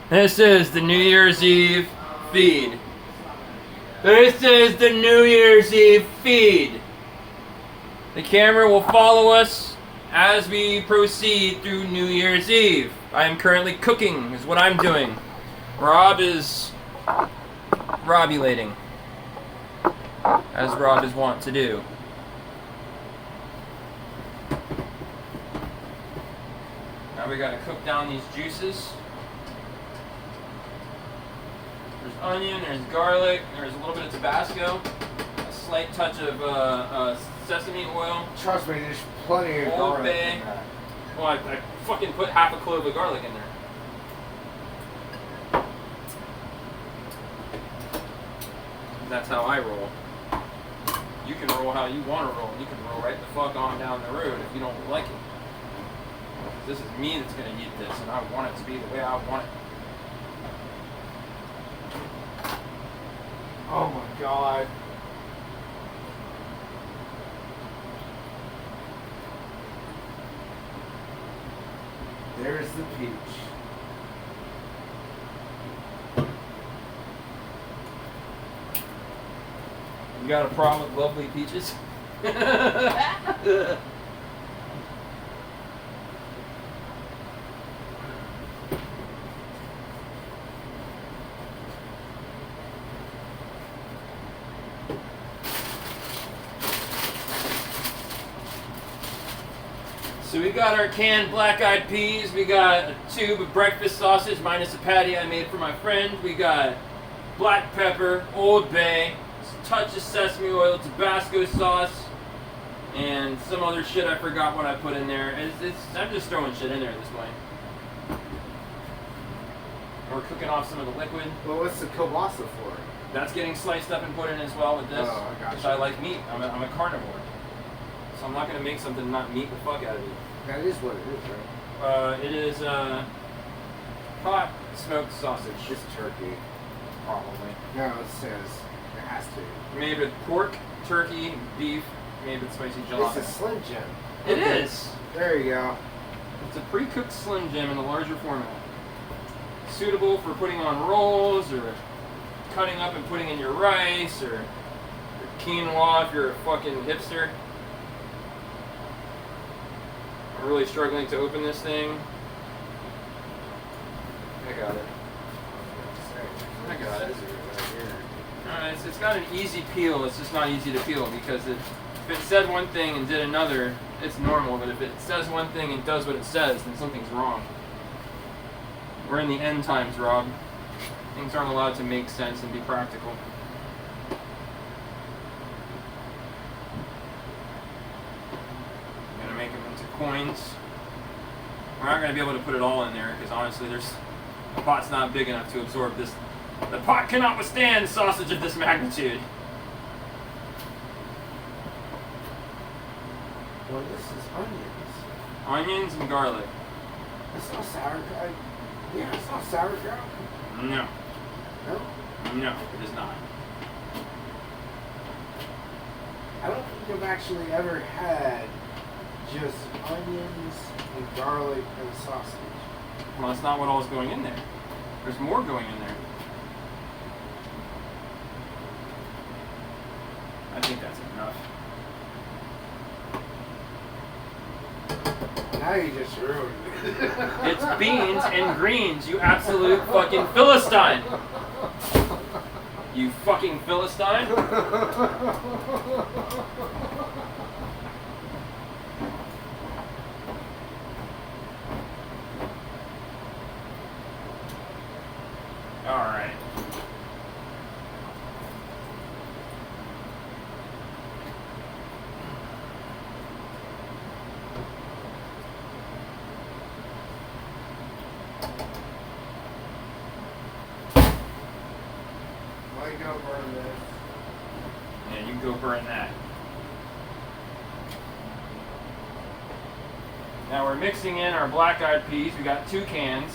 This is the New Year's Eve feed. This is the New Year's Eve feed. The camera will follow us as we proceed through New Year's Eve. I am currently cooking, is what I'm doing. Rob is robulating, as Rob is wont to do. Now we gotta cook down these juices. There's onion, there's garlic, there's a little bit of Tabasco, a slight touch of sesame oil. Trust me, there's plenty of Old garlic Bay. in that. Well, I fucking put half a clove of garlic in there. That's how I roll. You can roll how you want to roll. You can roll right the fuck on down the road if you don't like it. This is me that's gonna eat this, and I want it to be the way I want it. Oh my god. There's the peach. You got a problem with lovely peaches? So we got our canned black-eyed peas. We got a tube of breakfast sausage minus a patty I made for my friend. We got black pepper, Old Bay, a touch of sesame oil, Tabasco sauce, and some other shit I forgot what I put in there. I'm just throwing shit in there at this point. We're cooking off some of the liquid. Well, what's the kielbasa for? That's getting sliced up and put in as well with this. Oh, I gotcha. Because I like meat. I'm a carnivore. So I'm not going to make something not meat the fuck out of it. That is what it is, right? It is hot smoked sausage. It's turkey. Probably. No, it says it has to. Made with pork, turkey, beef, made with spicy gelato. It's a Slim Jim. It is. There you go. It's a pre-cooked Slim Jim in a larger format. Suitable for putting on rolls or cutting up and putting in your rice or your quinoa if you're a fucking hipster. I'm really struggling to open this thing. I got it. I got it. It's got an easy peel, it's just not easy to peel because if it said one thing and did another, it's normal, but if it says one thing and does what it says, then something's wrong. We're in the end times, Rob. Things aren't allowed to make sense and be practical. I'm gonna make them into coins. We're not gonna be able to put it all in there because honestly, the pot's not big enough to absorb this. The pot cannot withstand sausage of this magnitude. Well, this is onions. Onions and garlic. It's not sauerkraut. Yeah, it's not sauerkraut. No. No? No, it is not. I don't think I've actually ever had just onions and garlic and sausage. Well, that's not what all is going in there. There's more going in there. I think that's enough. Now you just ruined it. It's beans and greens, you absolute fucking Philistine. You fucking Philistine. Alright. Might go burn this. Yeah, you can go burn that. Now we're mixing in our black-eyed peas. We got 2 cans.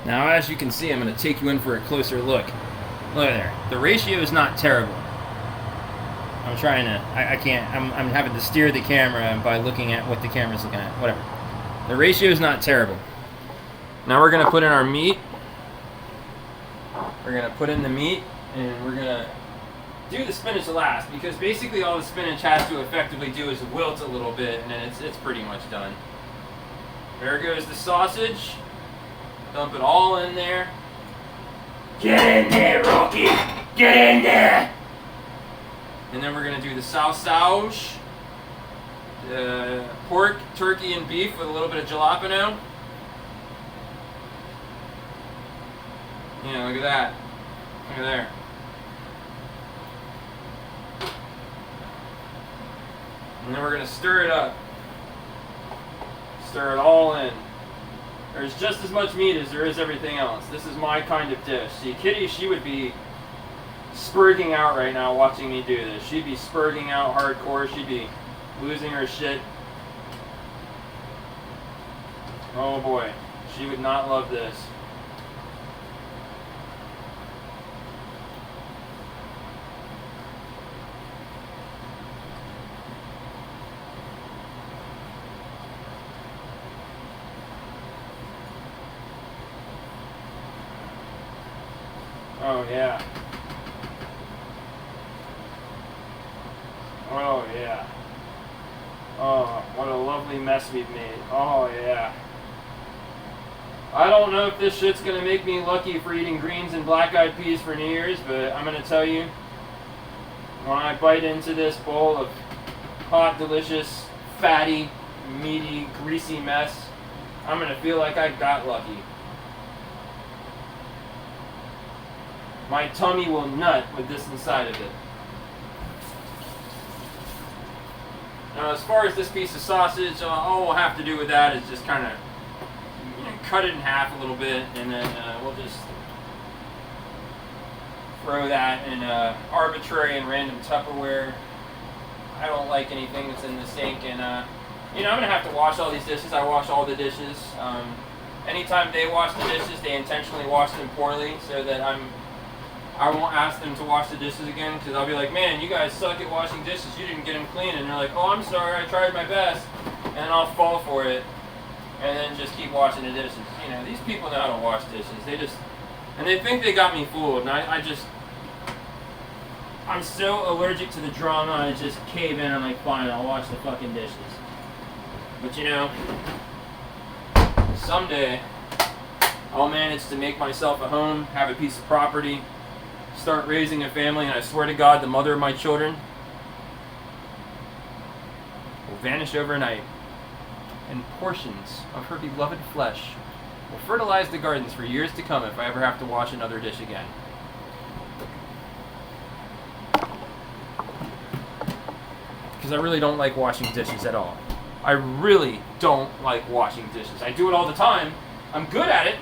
Now, as you can see, I'm going to take you in for a closer look. Look at there. The ratio is not terrible. I'm trying to, I can't, I'm having to steer the camera by looking at what the camera's looking at. Whatever. The ratio is not terrible. Now we're going to put in our meat. We're going to put in the meat, and we're going to do the spinach last, because basically all the spinach has to effectively do is wilt a little bit, and then it's pretty much done. There goes the sausage. Dump it all in there. Get in there, Rocky! Get in there! And then we're going to do the sausage. Pork, turkey, and beef with a little bit of jalapeno. Yeah, look at that. Look at there. And then we're going to stir it up. Stir it all in. There's just as much meat as there is everything else. This is my kind of dish. See, Kitty, she would be spurging out right now watching me do this. She'd be spurging out hardcore. She'd be losing her shit. Oh boy. She would not love this. Oh yeah. Oh yeah. Oh, what a lovely mess we've made. Oh yeah. I don't know if this shit's gonna make me lucky for eating greens and black-eyed peas for New Year's, but I'm gonna tell you, when I bite into this bowl of hot, delicious, fatty, meaty, greasy mess, I'm gonna feel like I got lucky. My tummy will nut with this inside of it. Now, as far as this piece of sausage, all we'll have to do with that is just kind of cut it in half a little bit, and then we'll just throw that in arbitrary and random Tupperware. I don't like anything that's in the sink, and I'm gonna have to wash all these dishes. I wash all the dishes. Anytime they wash the dishes, they intentionally wash them poorly, so that I won't ask them to wash the dishes again, because I'll be like, man, you guys suck at washing dishes. You didn't get them clean. And they're like, oh, I'm sorry. I tried my best. And then I'll fall for it and then just keep washing the dishes. You know, these people know how to wash dishes. And they think they got me fooled. And I'm so allergic to the drama, I just cave in. I'm like, fine, I'll wash the fucking dishes. But someday I'll manage to make myself a home, have a piece of property, start raising a family, and I swear to God, the mother of my children will vanish overnight, and portions of her beloved flesh will fertilize the gardens for years to come if I ever have to wash another dish again. Because I really don't like washing dishes at all. I really don't like washing dishes. I do it all the time. I'm good at it.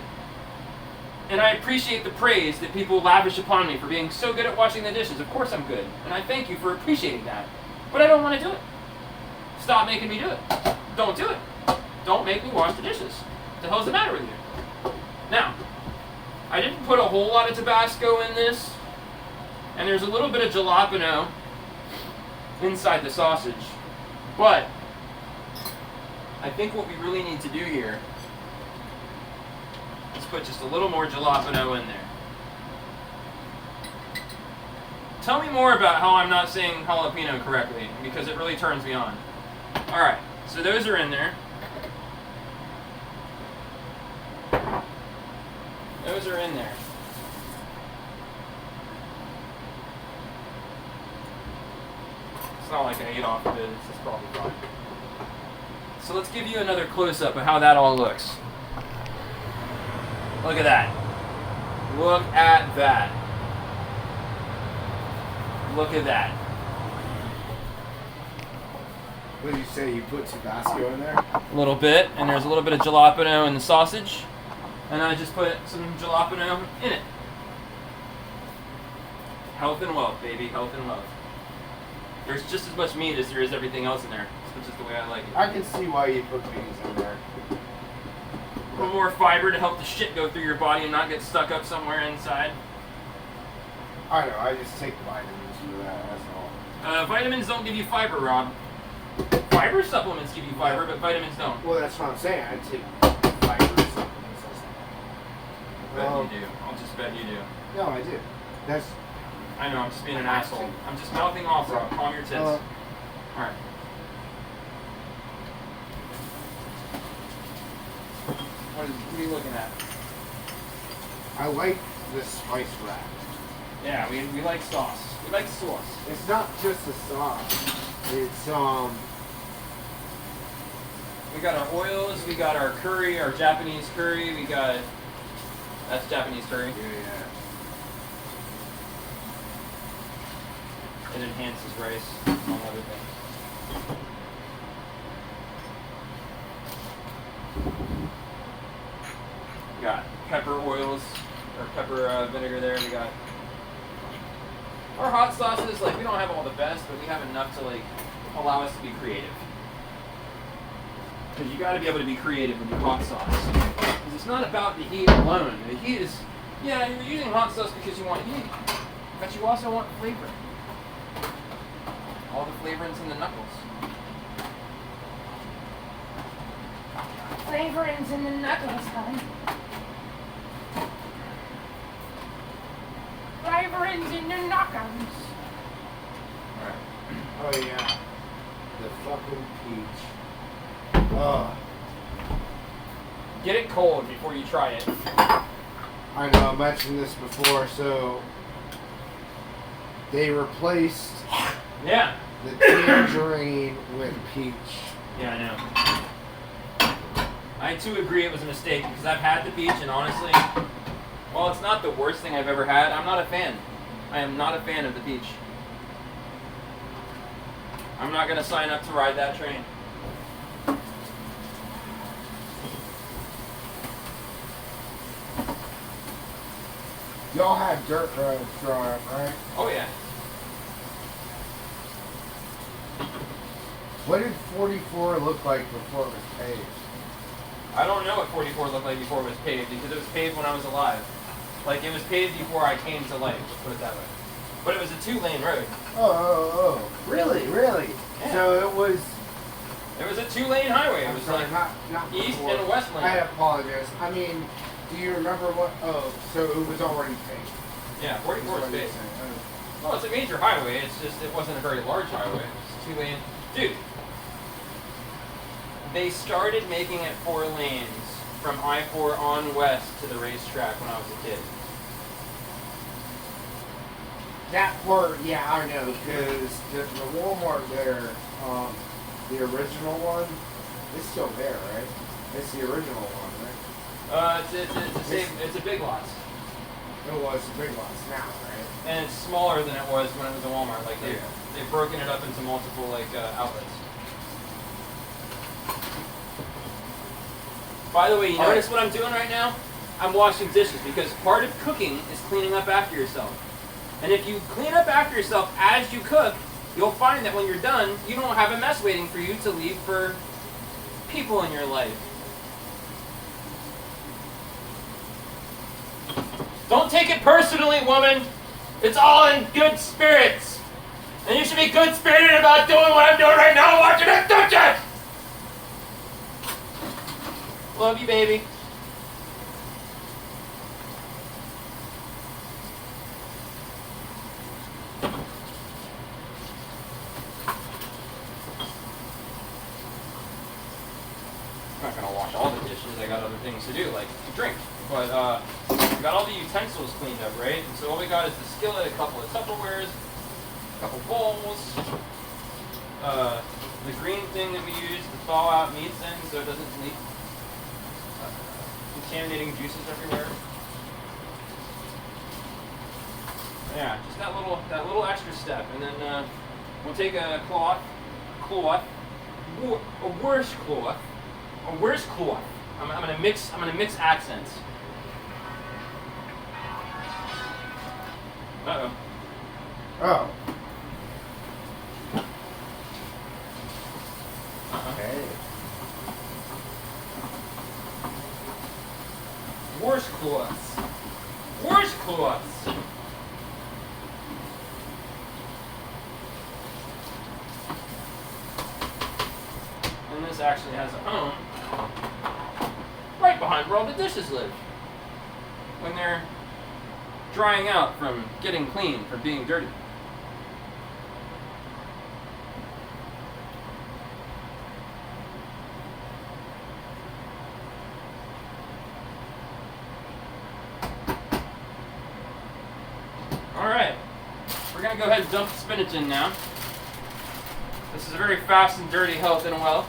And I appreciate the praise that people lavish upon me for being so good at washing the dishes. Of course I'm good. And I thank you for appreciating that. But I don't want to do it. Stop making me do it. Don't do it. Don't make me wash the dishes. What the hell's the matter with you? Now, I didn't put a whole lot of Tabasco in this. And there's a little bit of jalapeno inside the sausage. But I think what we really need to do here, put just a little more jalapeno in there. Tell me more about how I'm not saying jalapeno correctly, because it really turns me on. Alright, so those are in there. Those are in there. It's not like I ate off of it, it's just probably fine. So let's give you another close-up of how that all looks. Look at that. Look at that. Look at that. What did you say? You put Tabasco in there? A little bit, and there's a little bit of jalapeno in the sausage. And I just put some jalapeno in it. Health and wealth, baby. Health and wealth. There's just as much meat as there is everything else in there. That's just the way I like it. I can see why you put beans in there. little more fiber to help the shit go through your body and not get stuck up somewhere inside. I know, I just take vitamins for that, that's all. Vitamins don't give you fiber, Rob. Fiber supplements give you fiber, but vitamins don't. Well, that's what I'm saying. I take fiber supplements. Bet you do. I'll just bet you do. No, I do. That's. I know, I'm just being an asshole. I'm just mouthing off, Rob. Calm your tits. Alright. What are you looking at? I like the spice rack. Yeah, we like sauce. We like sauce. It's not just the sauce. It's We got our oils, we got our curry, our Japanese curry, we got that's Japanese curry. Yeah. It enhances rice, among other things. We got pepper oils, or pepper vinegar there. We got our hot sauces. Like, we don't have all the best, but we have enough to, like, allow us to be creative. Because you got to be able to be creative with your hot sauce. Because it's not about the heat alone. The heat is, yeah, you're using hot sauce because you want heat, but you also want flavor. All the flavorings in the knuckles. Flavorings in the knuckles, honey. Flavorings in the knuckles. Alright. Oh yeah. The fucking peach. Oh. Get it cold before you try it. I know, I mentioned this before, so they replaced Yeah. the tangerine with peach. Yeah, I know. I too agree it was a mistake because I've had the peach and honestly, while it's not the worst thing I've ever had, I'm not a fan. I am not a fan of the peach. I'm not going to sign up to ride that train. Y'all had dirt roads growing up, right? Oh yeah. What did 44 look like before it was paved? I don't know what 44 looked like before it was paved because it was paved when I was alive. Like, it was paved before I came to life, let's put it that way. But it was a 2-lane road. Oh. Really? Really? Yeah. So it was... It was a 2-lane highway. It I'm was sorry, like not east before. and west lane. I apologize. I mean, do you remember what... Oh, so it was already paved. Yeah, 44 is paved. Well, it's a major highway. It's just, it wasn't a very large highway. It's 2-lane. Dude, they started making it 4 lanes from I-4 on west to the racetrack when I was a kid. That part, yeah, I know, because the Walmart there, the original one, is still there, right? It's the original one, right? It's a Big Lots. It was the Big Lots now, right? And it's smaller than it was when it was a Walmart. Like, they've broken it up into multiple, like, outlets. By the way, you notice what I'm doing right now? I'm washing dishes because part of cooking is cleaning up after yourself. And if you clean up after yourself as you cook, you'll find that when you're done, you don't have a mess waiting for you to leave for people in your life. Don't take it personally, woman. It's all in good spirits. And you should be good-spirited about doing what I'm doing right now, watching it dishes! Love you, baby. I'm not gonna wash all the dishes. I got other things to do, like to drink. But we got all the utensils cleaned up, right? And so all we got is the skillet, a couple of Tupperwares, a couple bowls, the green thing that we use to thaw out meats in so it doesn't leak. Contaminating juices everywhere. Yeah, just that little extra step, and then we'll take a worse cloth. I'm gonna mix accents. Uh-oh. Oh. Uh-huh. Okay. Horse cloths. Horse cloths. And this actually has a home right behind where all the dishes live. When they're drying out from getting clean, from being dirty. Alright, we're going to go ahead and dump the spinach in now. This is a very fast and dirty health and well.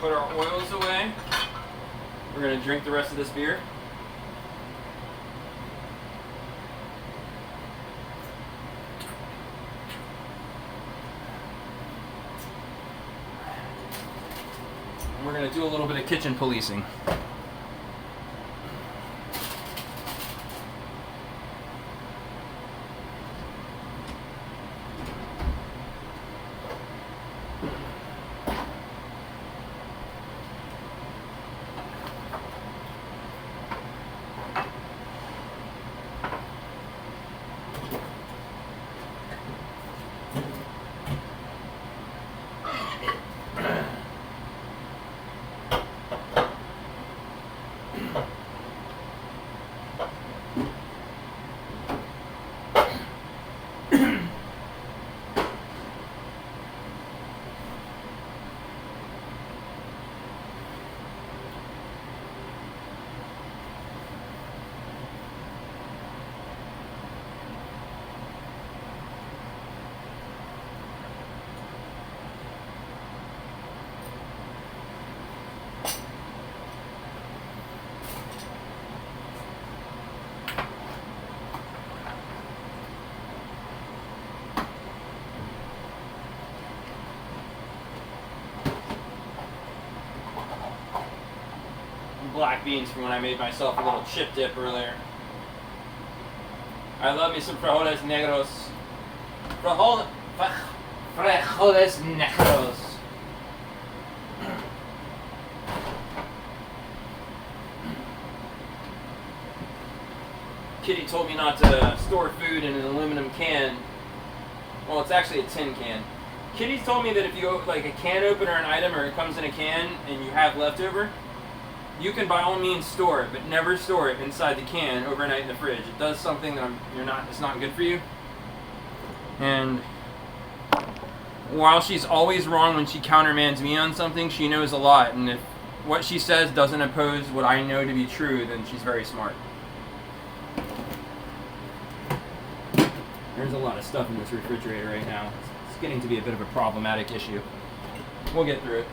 Put our oils away. We're going to drink the rest of this beer. And we're going to do a little bit of kitchen policing. Black beans from when I made myself a little chip dip earlier. I love me some frijoles negros. Frijoles negros. Kitty told me not to store food in an aluminum can. Well, it's actually a tin can. Kitty told me that if you like a can opener an item or it comes in a can and you have leftover, you can by all means store it, but never store it inside the can overnight in the fridge. It does something that it's not good for you. And while she's always wrong when she countermands me on something, she knows a lot. And if what she says doesn't oppose what I know to be true, then she's very smart. There's a lot of stuff in this refrigerator right now. It's getting to be a bit of a problematic issue. We'll get through it.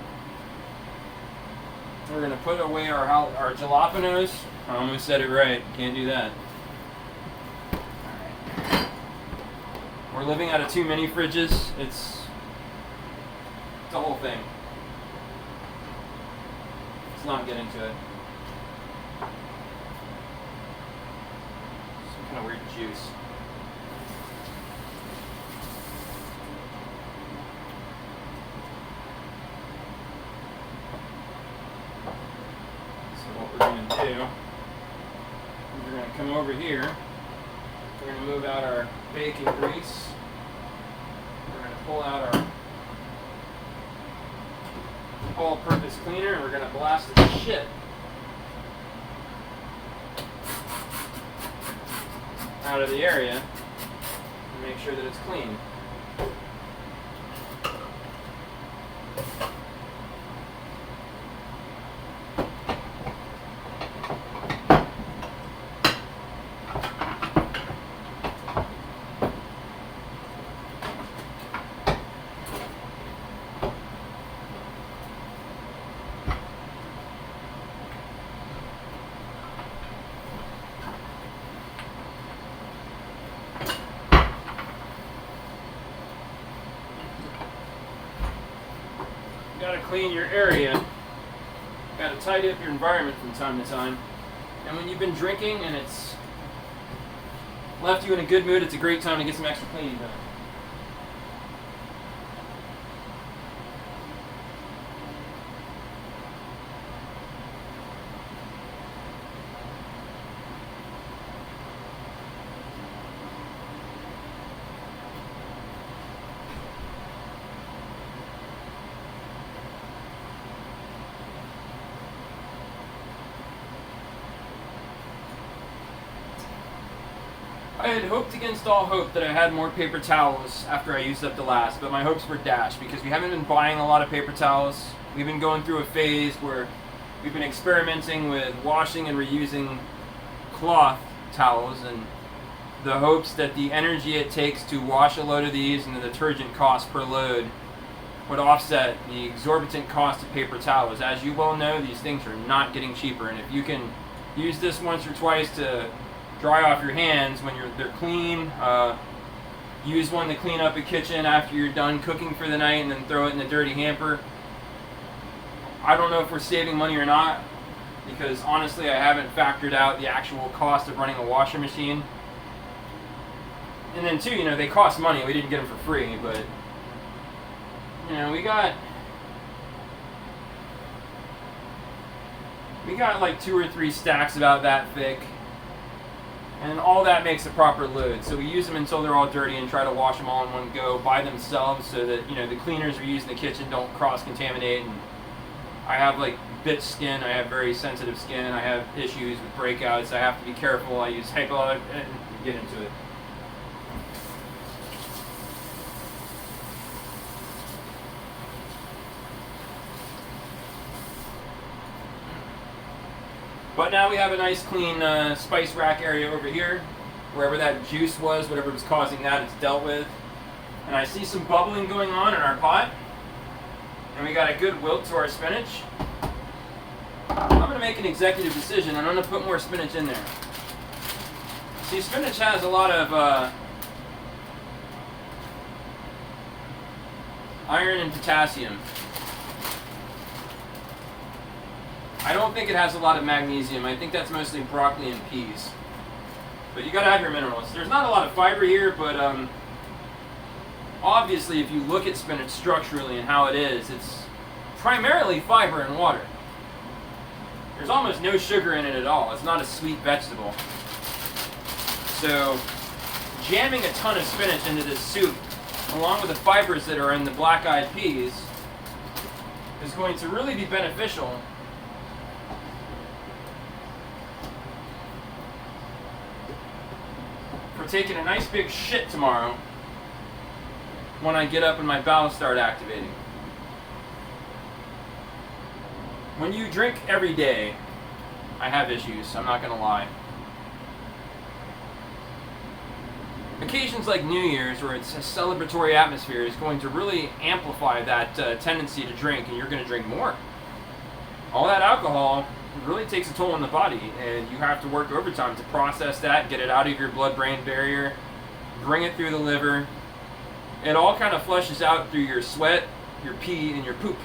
We're going to put away our jalapenos. I almost said it right. Can't do that. Alright. We're living out of too many fridges. It's a whole thing. Let's not get into it. Some kind of weird juice. We're going to come over here. We're going to move out our bacon grease. We're going to pull out our all-purpose cleaner and we're going to blast the shit out of the area and make sure that it's clean. gotta clean your area. Gotta tidy up your environment from time to time. And when you've been drinking and it's left you in a good mood, it's a great time to get some extra cleaning done. I had hoped against all hope that I had more paper towels after I used up the last, but my hopes were dashed because we haven't been buying a lot of paper towels. We've been going through a phase where we've been experimenting with washing and reusing cloth towels, and the hopes that the energy it takes to wash a load of these and the detergent cost per load would offset the exorbitant cost of paper towels. As you well know, these things are not getting cheaper, and if you can use this once or twice to dry off your hands when they're clean. Use one to clean up a kitchen after you're done cooking for the night and then throw it in the dirty hamper. I don't know if we're saving money or not because honestly I haven't factored out the actual cost of running a washer machine. And then too, they cost money. We didn't get them for free, but we got like 2 or 3 stacks about that thick. And all that makes a proper load. So we use them until they're all dirty and try to wash them all in one go by themselves so that, the cleaners we use in the kitchen don't cross-contaminate. And I have like bit skin, I have very sensitive skin, I have issues with breakouts, I have to be careful, I use hypoallergenic, and get into it. But now we have a nice clean spice rack area over here. Wherever that juice was, whatever was causing that, it's dealt with. And I see some bubbling going on in our pot. And we got a good wilt to our spinach. I'm going to make an executive decision. I'm going to put more spinach in there. See, spinach has a lot of iron and potassium. I don't think it has a lot of magnesium. I think that's mostly broccoli and peas. But you gotta have your minerals. There's not a lot of fiber here, but obviously if you look at spinach structurally and how it is, it's primarily fiber and water. There's almost no sugar in it at all. It's not a sweet vegetable. So jamming a ton of spinach into this soup, along with the fibers that are in the black-eyed peas, is going to really be beneficial for taking a nice big shit tomorrow when I get up and my bowels start activating. When you drink every day, I have issues, I'm not gonna lie. Occasions like New Year's, where it's a celebratory atmosphere, is going to really amplify that tendency to drink, and you're gonna drink more. All that alcohol really takes a toll on the body, and you have to work overtime to process that, get it out of your blood-brain barrier, bring it through the liver. It all kind of flushes out through your sweat, your pee, and your poop.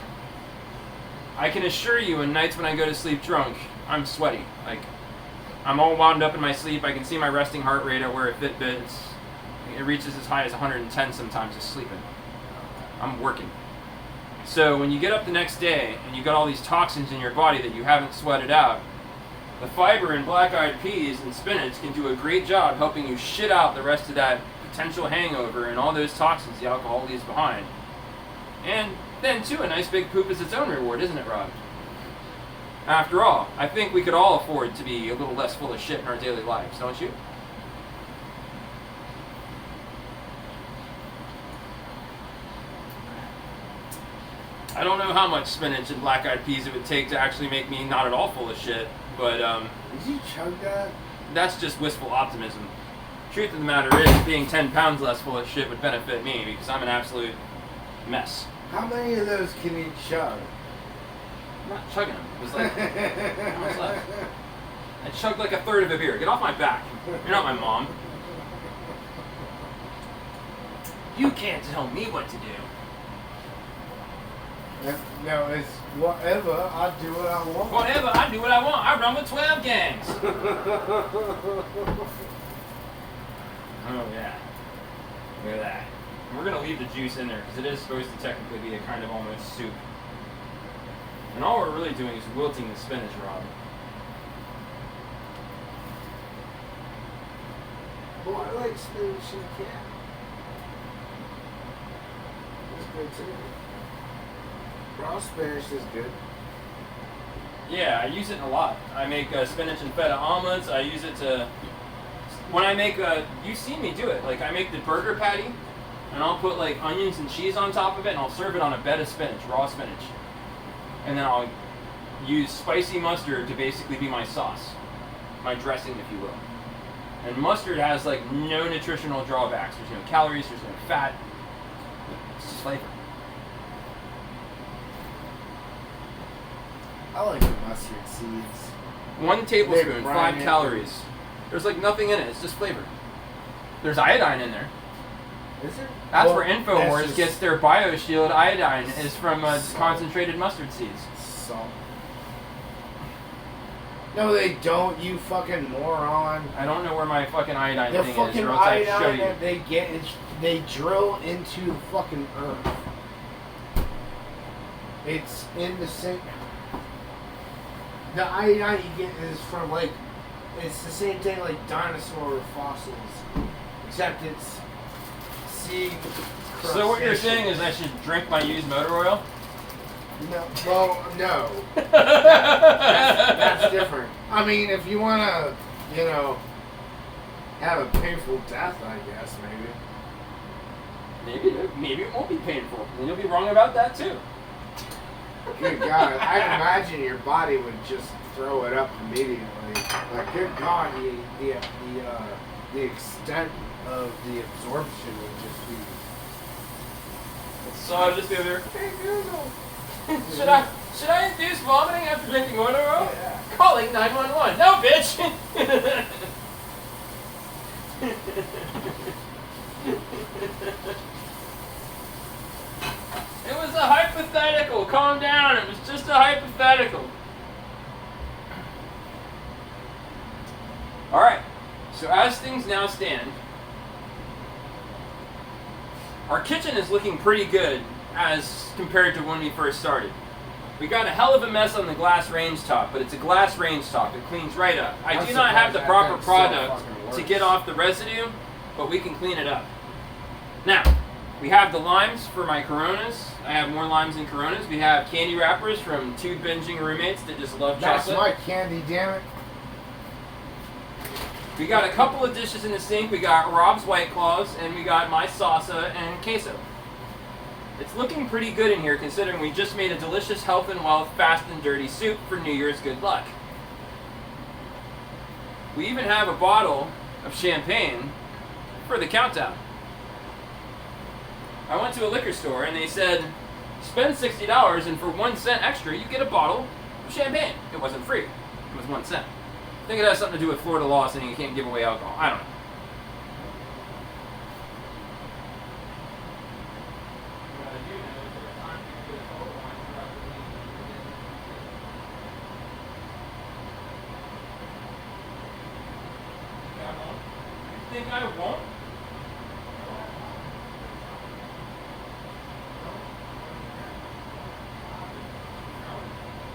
I can assure you, in nights when I go to sleep drunk, I'm sweaty. Like, I'm all wound up in my sleep. I can see my resting heart rate. I wear a Fitbit. It reaches as high as 110 sometimes just sleeping. I'm working. So when you get up the next day and you got all these toxins in your body that you haven't sweated out, the fiber in black-eyed peas and spinach can do a great job helping you shit out the rest of that potential hangover and all those toxins the alcohol leaves behind. And then too, a nice big poop is its own reward, isn't it, Rob? After all, I think we could all afford to be a little less full of shit in our daily lives, don't you? I don't know how much spinach and black-eyed peas it would take to actually make me not at all full of shit, but Did you chug that? That's just wistful optimism. Truth of the matter is, being 10 pounds less full of shit would benefit me because I'm an absolute mess. How many of those can you chug? I'm not chugging them. It was like, how much left? I chugged like a third of a beer. Get off my back. You're not my mom. You can't tell me what to do. No, it's whatever. I do what I want. Whatever, I do what I want. I run with 12 gangs. Oh yeah. Look at that. We're gonna leave the juice in there because it is supposed to technically be a kind of almost soup. And all we're really doing is wilting the spinach, Rob. Oh, I like spinach and cat. That's good too. Raw spinach is good. Yeah, I use it a lot. I make spinach and feta omelets. I use it to... When I make you see me do it. Like, I make the burger patty, and I'll put, like, onions and cheese on top of it, and I'll serve it on a bed of spinach, raw spinach. And then I'll use spicy mustard to basically be my sauce. My dressing, if you will. And mustard has, like, no nutritional drawbacks. There's no calories, there's no fat. It's just flavor. I like the mustard seeds. 1 tablespoon, 5 calories. There's like nothing in it. It's just flavor. There's iodine in there. Is there? That's where InfoWars gets their BioShield iodine. Is from concentrated mustard seeds. Salt. No, they don't. You fucking moron. I don't know where my fucking iodine the thing fucking is. Or else I'd show iodine you. that they get is they drill into the fucking earth. It's in the same. The iodine you get is from like. It's the same thing like dinosaur fossils, except it's seeing. So what you're saying is I should drink my used motor oil? No, well, no. that's different. I mean, if you want to, you know, have a painful death, I guess maybe. Maybe it won't be painful. And you'll be wrong about that too. Good God, I imagine your body would just throw it up immediately. Like, good God, the extent of the absorption would just be. So I'll just be over there. Hey Google, should I induce vomiting after drinking motor oil? Yeah. Calling 911. No, bitch. It was a hypothetical. Calm down. It was just a hypothetical. Alright. So as things now stand, our kitchen is looking pretty good as compared to when we first started. We got a hell of a mess on the glass range top, but it's a glass range top. It cleans right up. I do not have the proper product to get off the residue, but we can clean it up. Now, we have the limes for my Coronas. I have more limes than Coronas. We have candy wrappers from 2 binging roommates that just love chocolate. That's my candy, damn it. We got a couple of dishes in the sink. We got Rob's White Claws, and we got my salsa and queso. It's looking pretty good in here considering we just made a delicious health and wealth fast and dirty soup for New Year's good luck. We even have a bottle of champagne for the countdown. I went to a liquor store and they said, spend $60 and for 1 cent extra you get a bottle of champagne. It wasn't free. It was 1 cent. I think it has something to do with Florida law saying you can't give away alcohol. I don't know. You think I won't?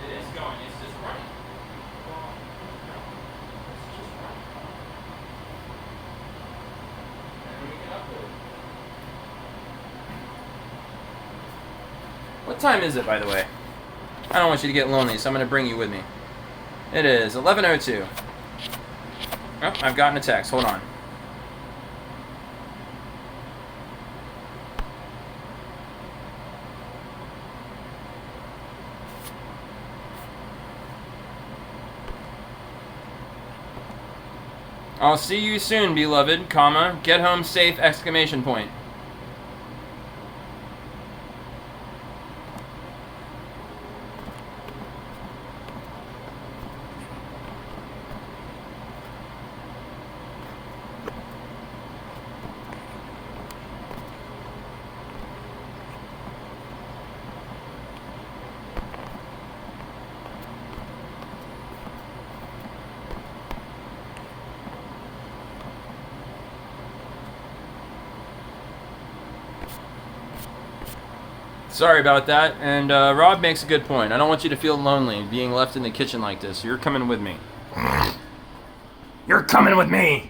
It is going. It's just running. It's just running. And we can upload. What time is it, by the way? I don't want you to get lonely, so I'm going to bring you with me. It is 11:02. Oh, I've gotten a text. Hold on. I'll see you soon, beloved, comma, get home safe, exclamation point. Sorry about that. And Rob makes a good point. I don't want you to feel lonely being left in the kitchen like this. You're coming with me. You're coming with me.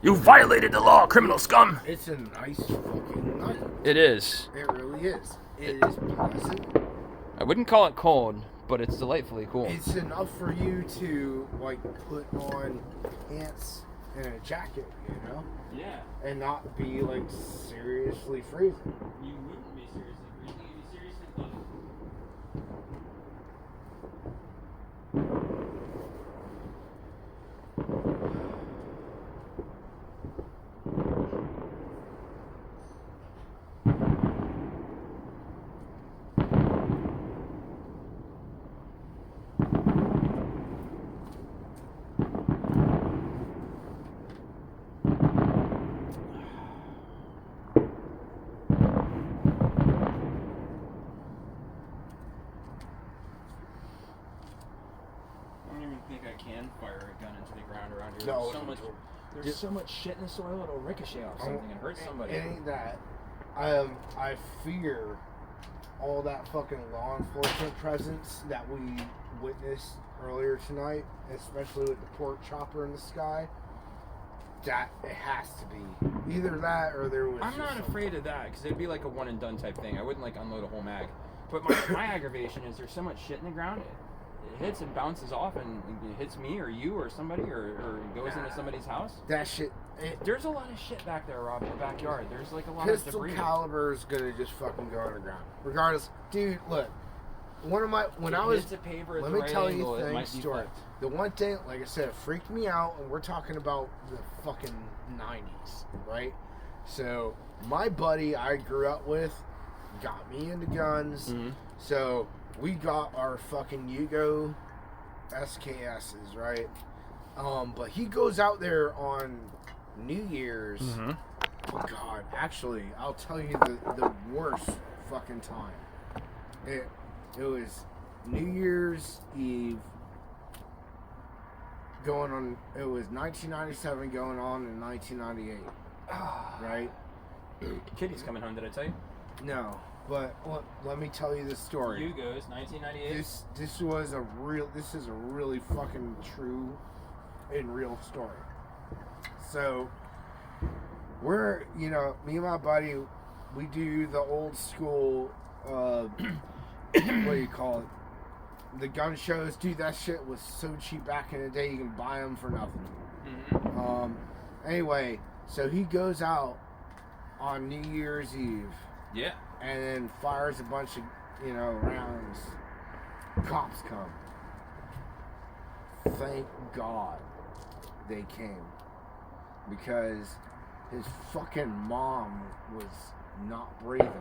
You violated the law, criminal scum. It's a nice fucking night. It is. It really is. It is pleasant. I wouldn't call it cold, but it's delightfully cool. It's enough for you to, like, put on pants and a jacket, you know? Yeah. And not be, like, seriously freezing. You wouldn't be seriously freezing. You'd be seriously loving. Fire a gun into the ground around here. No, there's so much shit in the soil, it'll ricochet off something and hurt somebody. It ain't that. I fear all that fucking law enforcement presence that we witnessed earlier tonight, especially with the pork chopper in the sky. That it has to be either that or there was. I'm not afraid of that because it'd be like a one and done type thing. I wouldn't like unload a whole mag. But my aggravation is there's so much shit in the ground. It hits and bounces off and it hits me or you or somebody or goes into somebody's house. That shit. There's a lot of shit back there, Rob, in the backyard. There's like a lot of debris. Pistol caliber is gonna just fucking go underground. Regardless, dude, look. One of my let me tell you a thing, story. The one thing, like I said, freaked me out, and we're talking about the fucking 90s, right? So my buddy I grew up with got me into guns. Mm-hmm. So we got our fucking Yugo SKSs, right? But he goes out there on New Year's. Mm-hmm. Oh God, actually, I'll tell you the worst fucking time. It was New Year's Eve going on. It was 1997 going on in 1998, right? Kitty's coming home. Did I tell you? No. But let me tell you this story. Hugo's 1998. This is a really fucking true and real story. So we're, me and my buddy, we do the old school, what do you call it? The gun shows. Dude, that shit was so cheap back in the day. You can buy them for nothing. Mm-hmm. Anyway, so he goes out on New Year's Eve. Yeah. And then fires a bunch of, rounds. Cops come. Thank God they came. Because his fucking mom was not breathing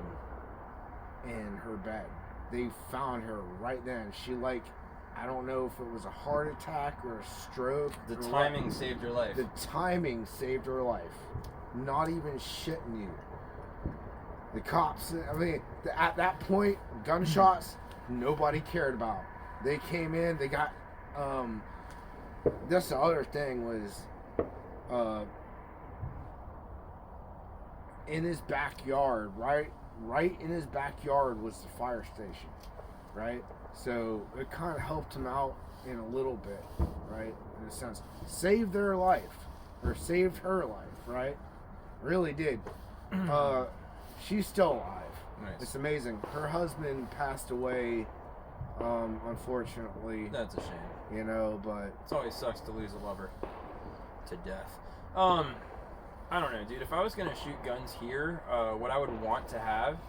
in her bed. They found her right then. She, I don't know if it was a heart attack or a stroke. The timing saved her life. The timing saved her life. Not even shitting you. The cops, at that point, gunshots, nobody cared about. They came in, they got, that's the other thing was, in his backyard, right in his backyard was the fire station, right? So it kind of helped him out in a little bit, right? In a sense, saved their life, or saved her life, right? Really did. She's still alive. Nice. It's amazing. Her husband passed away, unfortunately. That's a shame. But it always sucks to lose a lover to death. I don't know, dude. If I was gonna shoot guns here, what I would want to have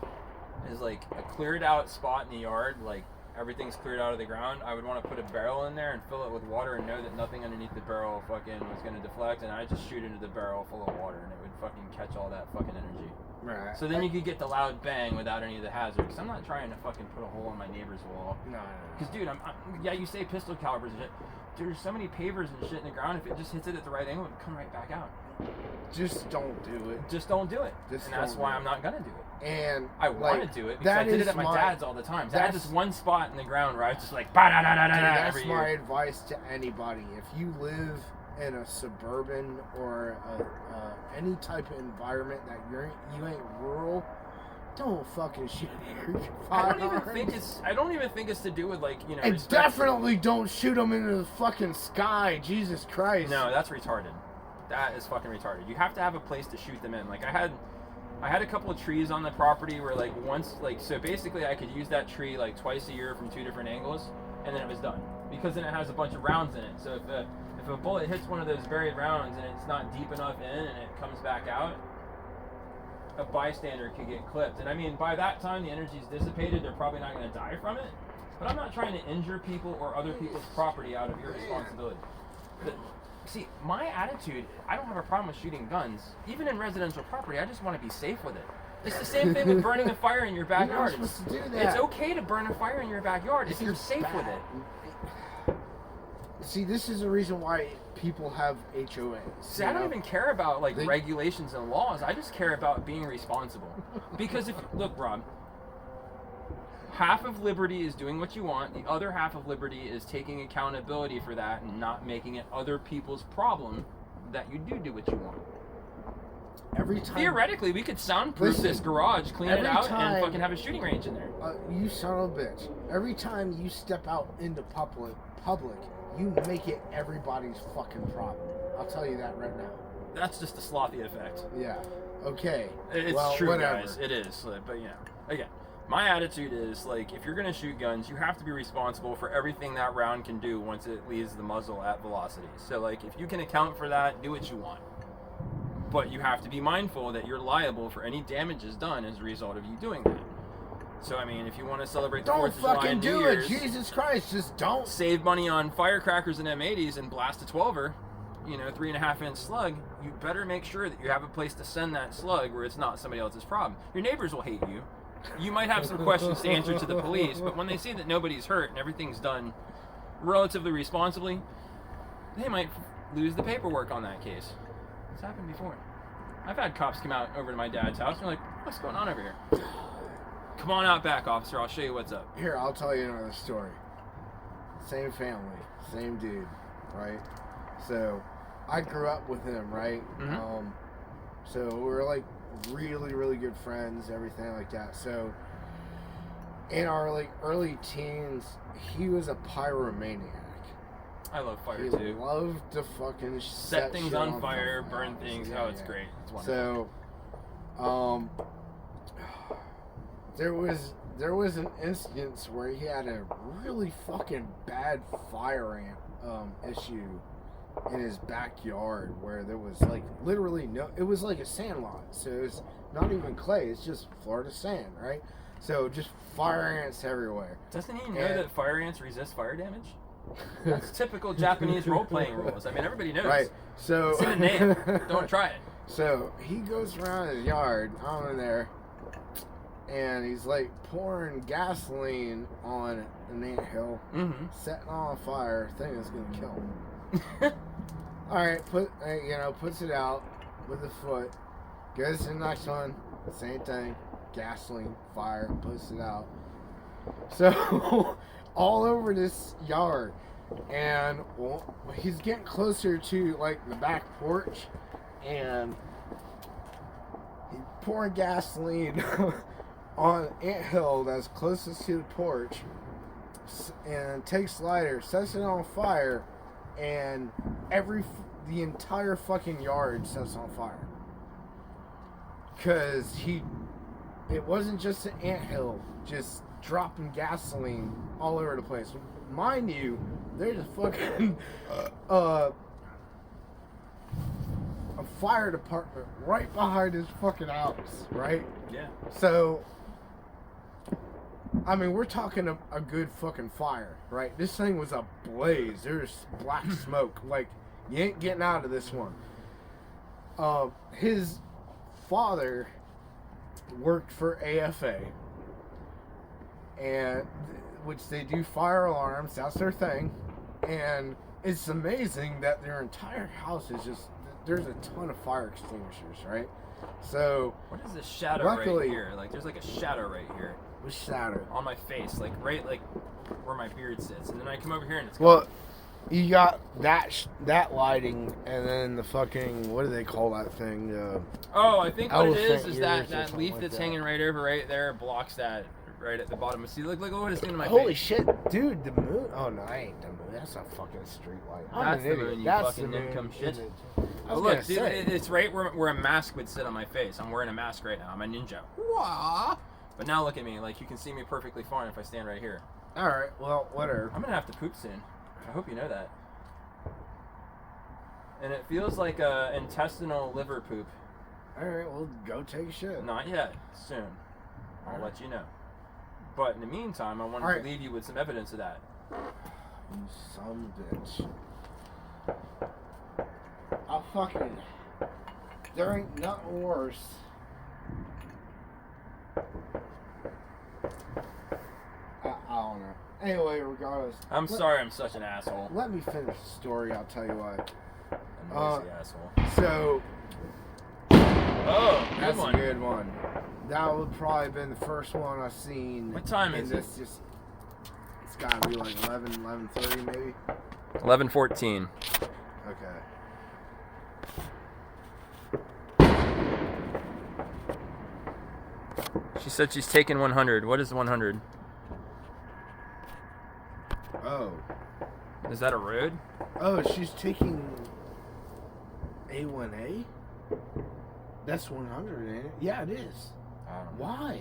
is like a cleared out spot in the yard, like everything's cleared out of the ground. I would want to put a barrel in there and fill it with water and know that nothing underneath the barrel fucking was gonna deflect, and I just shoot into the barrel full of water and it would fucking catch all that fucking energy. Right. So then you could get the loud bang without any of the hazard. Because I'm not trying to fucking put a hole in my neighbor's wall. No. Because, dude, yeah, you say pistol calibers and shit. There's so many pavers and shit in the ground. If it just hits it at the right angle, it would come right back out. Just don't do it. Just don't do it. And that's why I'm not gonna do it. And I want to do it because I did it at my dad's all the time. So I had this one spot in the ground where I was just like, ba da da da da. That's my advice to anybody. If you live in a suburban or any type of environment that you ain't rural, don't fucking shoot your firearms. I don't even think it's to do with like, you know. And definitely don't shoot them into the fucking sky. Jesus Christ. No, that's retarded. That is fucking retarded. You have to have a place to shoot them in. Like I had a couple of trees on the property where like once like so basically I could use that tree like twice a year from 2 different angles, and then it was done because then it has a bunch of rounds in it. So if a bullet hits one of those buried rounds and it's not deep enough in and it comes back out, a bystander could get clipped. And I mean, by that time the energy's dissipated, they're probably not going to die from it. But I'm not trying to injure people or other people's property out of your responsibility. See, my attitude, I don't have a problem with shooting guns. Even in residential property, I just want to be safe with it. It's the same thing with burning a fire in your backyard. You're not supposed to do that. It's okay to burn a fire in your backyard if you're safe with it. See, this is the reason why people have HOAs. See, I don't even care about like regulations and laws. I just care about being responsible. Because look, Rob, half of liberty is doing what you want. The other half of liberty is taking accountability for that and not making it other people's problem that you do what you want. Every time. Theoretically, we could soundproof this garage, clean it out, and fucking have a shooting range in there. You son of a bitch. Every time you step out into public, you make it everybody's fucking problem. I'll tell you that right now. That's just the slothy effect. Yeah. Okay. It's true, whatever. guys. It is. But, you know, again, my attitude is, like, if you're going to shoot guns, you have to be responsible for everything that round can do once it leaves the muzzle at velocity. So, like, if you can account for that, do what you want. But you have to be mindful that you're liable for any damages done as a result of you doing that. So, I mean, if you want to celebrate the 4th of July and New Year's... Don't fucking do it! Jesus Christ, just don't! Save money on firecrackers and M80s and blast a 12er, you know, 3.5-inch slug, you better make sure that you have a place to send that slug where it's not somebody else's problem. Your neighbors will hate you. You might have some questions to answer to the police, but when they see that nobody's hurt and everything's done relatively responsibly, they might lose the paperwork on that case. It's happened before. I've had cops come out over to my dad's house and they're like, what's going on over here? Come on out back, officer. I'll show you what's up. Here, I'll tell you another story. Same family, same dude, right? So, I grew up with him, right? Mm-hmm. So we were like really, really good friends, everything like that. So, in our like early teens, he was a pyromaniac. I love fire he too. He loved to fucking set things on fire, burn things. Yeah, it's great. It's wonderful. So, there was an instance where he had a really fucking bad fire ant issue in his backyard where there was like literally it was like a sand lot, so it's not even clay, it's just Florida sand, right? So just fire ants everywhere. Doesn't he know that fire ants resist fire damage? That's typical Japanese role-playing rules. I mean, everybody knows. Right. So it's in the name. Don't try it. So he goes around his yard, I'm in there, and he's like pouring gasoline on an anthill, setting on fire, thinking it's gonna kill him. All right, puts it out with the foot, goes to the next one, same thing, gasoline, fire, puts it out. So all over this yard, and he's getting closer to like the back porch, and he's pouring gasoline on an anthill that's closest to the porch, and takes lighter, sets it on fire, and the entire fucking yard sets on fire. Cause it wasn't just an anthill, just dropping gasoline all over the place. Mind you, there's a fucking a fire department right behind his fucking house, right? Yeah. So, I mean, we're talking a good fucking fire, right? This thing was ablaze. There's black smoke. Like, you ain't getting out of this one. His father worked for AFA, and which they do fire alarms. That's their thing. And it's amazing that their entire house is just, there's a ton of fire extinguishers, right? So, what is this shadow right here? Like, there's like a shadow right here. Which shadow? On my face, like right, like where my beard sits, and then I come over here and it's well, You got that lighting, and then the fucking, what do they call that thing? Oh, I think what it is elephant that ears or leaf something that's like hanging right there blocks that right at the bottom. See, look what it's doing to my Holy face. shit, dude, the moon. Oh, no, I ain't the moon. That's a fucking street light. That's the moon, you fucking nincompoop shit. Oh, look, see, it's right where a mask would sit on my face. I'm wearing a mask right now. I'm a ninja. Wah! But now look at me. Like, you can see me perfectly fine if I stand right here. Alright, well, whatever. I'm gonna have to poop soon. I hope you know that. And it feels like a intestinal liver poop. Alright, well, go take a shit. Not yet. Soon. I'll let you know. But in the meantime, I wanted to leave you with some evidence of that. You son of a bitch. I'll fucking... There ain't nothing worse. I don't know. Anyway, regardless. I'm sorry I'm such an asshole. Let me finish the story, I'll tell you what. A noisy asshole. So... Oh, that's a good one. That would probably have been the first one I've seen. What time is it? It's gotta be like 11:30 maybe. 11:14. Okay. She said she's taking 100. What is 100? Oh. Is that a road? Oh, she's taking A1A? That's 100, ain't it? Yeah, it is. I don't know. Why?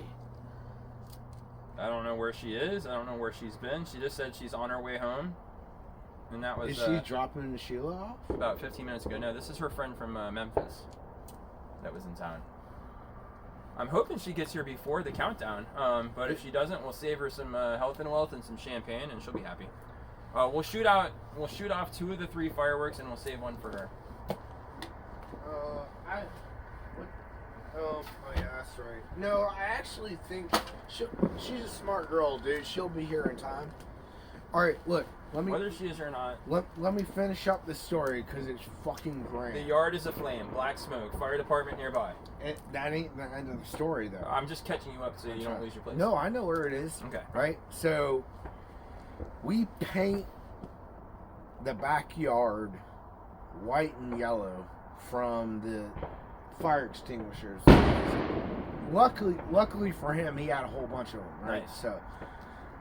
I don't know where she is. I don't know where she's been. She just said she's on her way home. And that was... Is she dropping Sheila off? About 15 minutes ago. No, this is her friend from Memphis that was in town. I'm hoping she gets here before the countdown. But if she doesn't, we'll save her some health and wealth and some champagne, and she'll be happy. We'll shoot off 2 of the 3 fireworks, and we'll save one for her. Oh, yeah, that's right. No, I actually think she's a smart girl, dude. She'll be here in time. All right, look. Whether she is or not. Let me finish up the story because it's fucking great. The yard is aflame. Black smoke. Fire department nearby. That ain't the end of the story, though. I'm just catching you up so you don't lose your place. No, I know where it is. Okay. Right? So, we paint the backyard white and yellow from the fire extinguishers. Luckily for him, he had a whole bunch of them, right? Nice. So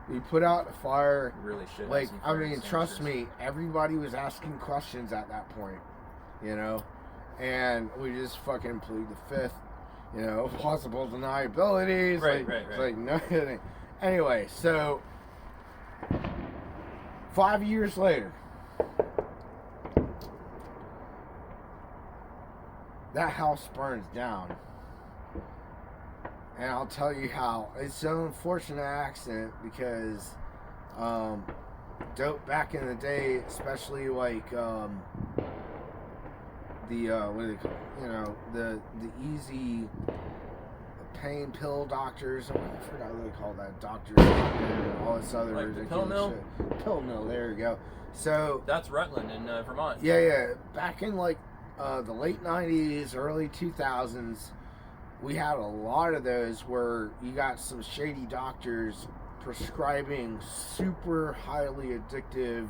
we put out the fire. Really should. Like, I mean, trust me, everybody was asking questions at that point, you know, and we just fucking plead the fifth, you know, possible deniabilities. Right. Like, no kidding. Anyway, so 5 years later, that house burns down. And I'll tell you how. It's an unfortunate accident because dope back in the day, especially like the what do they call it? You know, the easy pain pill doctors. I forgot what they call that, doctors and all this other like ridiculous pill mill? shit. Pill mill, there you go. So that's Rutland in Vermont. Yeah. Back in like the late 90s, early 2000s, we had a lot of those where you got some shady doctors prescribing super highly addictive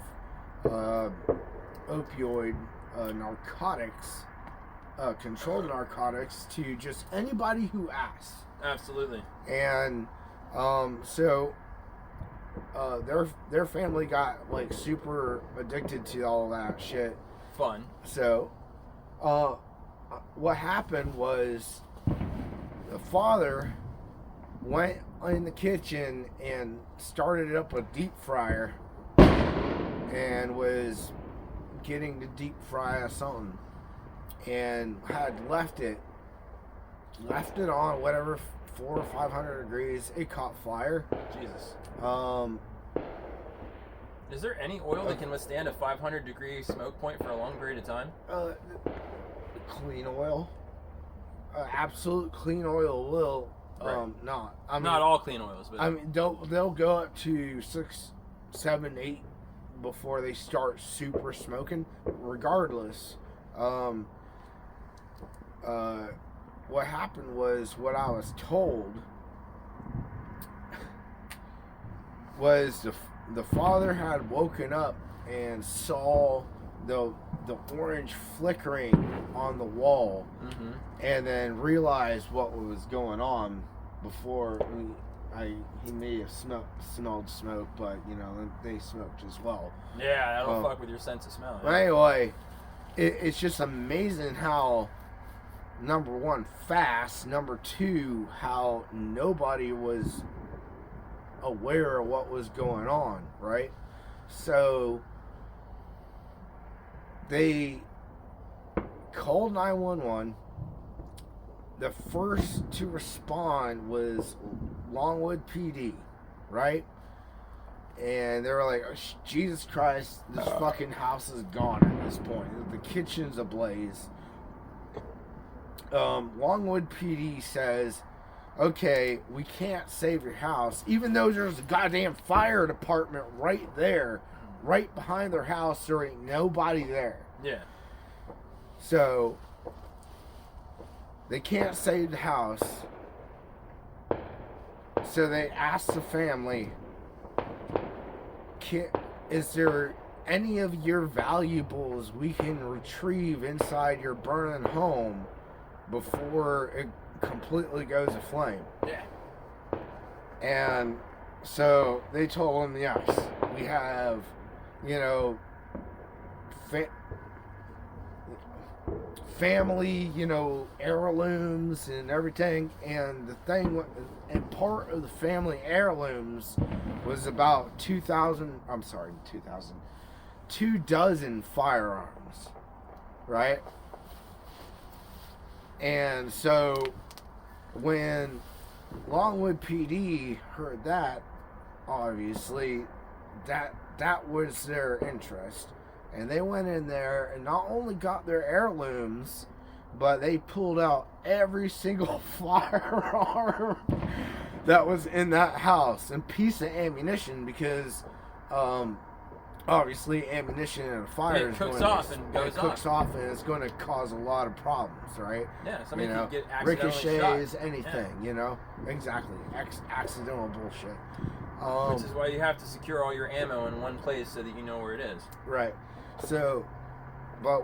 opioid narcotics, controlled narcotics to just anybody who asks. Absolutely. And so their family got like super addicted to all that shit. Fun. So what happened was the father went in the kitchen and started up a deep fryer and was getting to deep fry something and had left it on whatever 400 or 500 degrees. It caught fire. Jesus. Is there any oil that can withstand a 500 degree smoke point for a long period of time? Clean oil. Absolute clean oil will not. I mean, not all clean oils, but I mean they'll go up to 6, 7, 8 before they start super smoking. Regardless, what happened was, what I was told was the father had woken up and saw the orange flickering on the wall, and then realized what was going on before he may have smelled smoke, but you know they smoked as well. Yeah, that'll fuck with your sense of smell. But anyway, it's just amazing how, number one, fast, number two, how nobody was aware of what was going on, right? So they called 911. The first to respond was Longwood PD, right? And they were like, oh, Jesus Christ, this fucking house is gone at this point. The kitchen's ablaze. Longwood PD says, okay, we can't save your house, even though there's a goddamn fire department right there, right behind their house. There ain't nobody there. Yeah. So they can't save the house. So they asked the family, is there any of your valuables we can retrieve inside your burning home before it completely goes aflame? Yeah. And so they told him, yes, we have, you know, family, you know, heirlooms and everything. And the thing, and part of the family heirlooms was about 2 dozen firearms, right? And so when Longwood PD heard that, obviously that was their interest, and they went in there and not only got their heirlooms, but they pulled out every single firearm that was in that house and piece of ammunition, because obviously ammunition in a fire cooks off and it's going to cause a lot of problems, right? Yeah, somebody could get accidentally ricochets, shot. anything, you know? Exactly. Accidental bullshit. Which is why you have to secure all your ammo in one place so that you know where it is. Right. So, but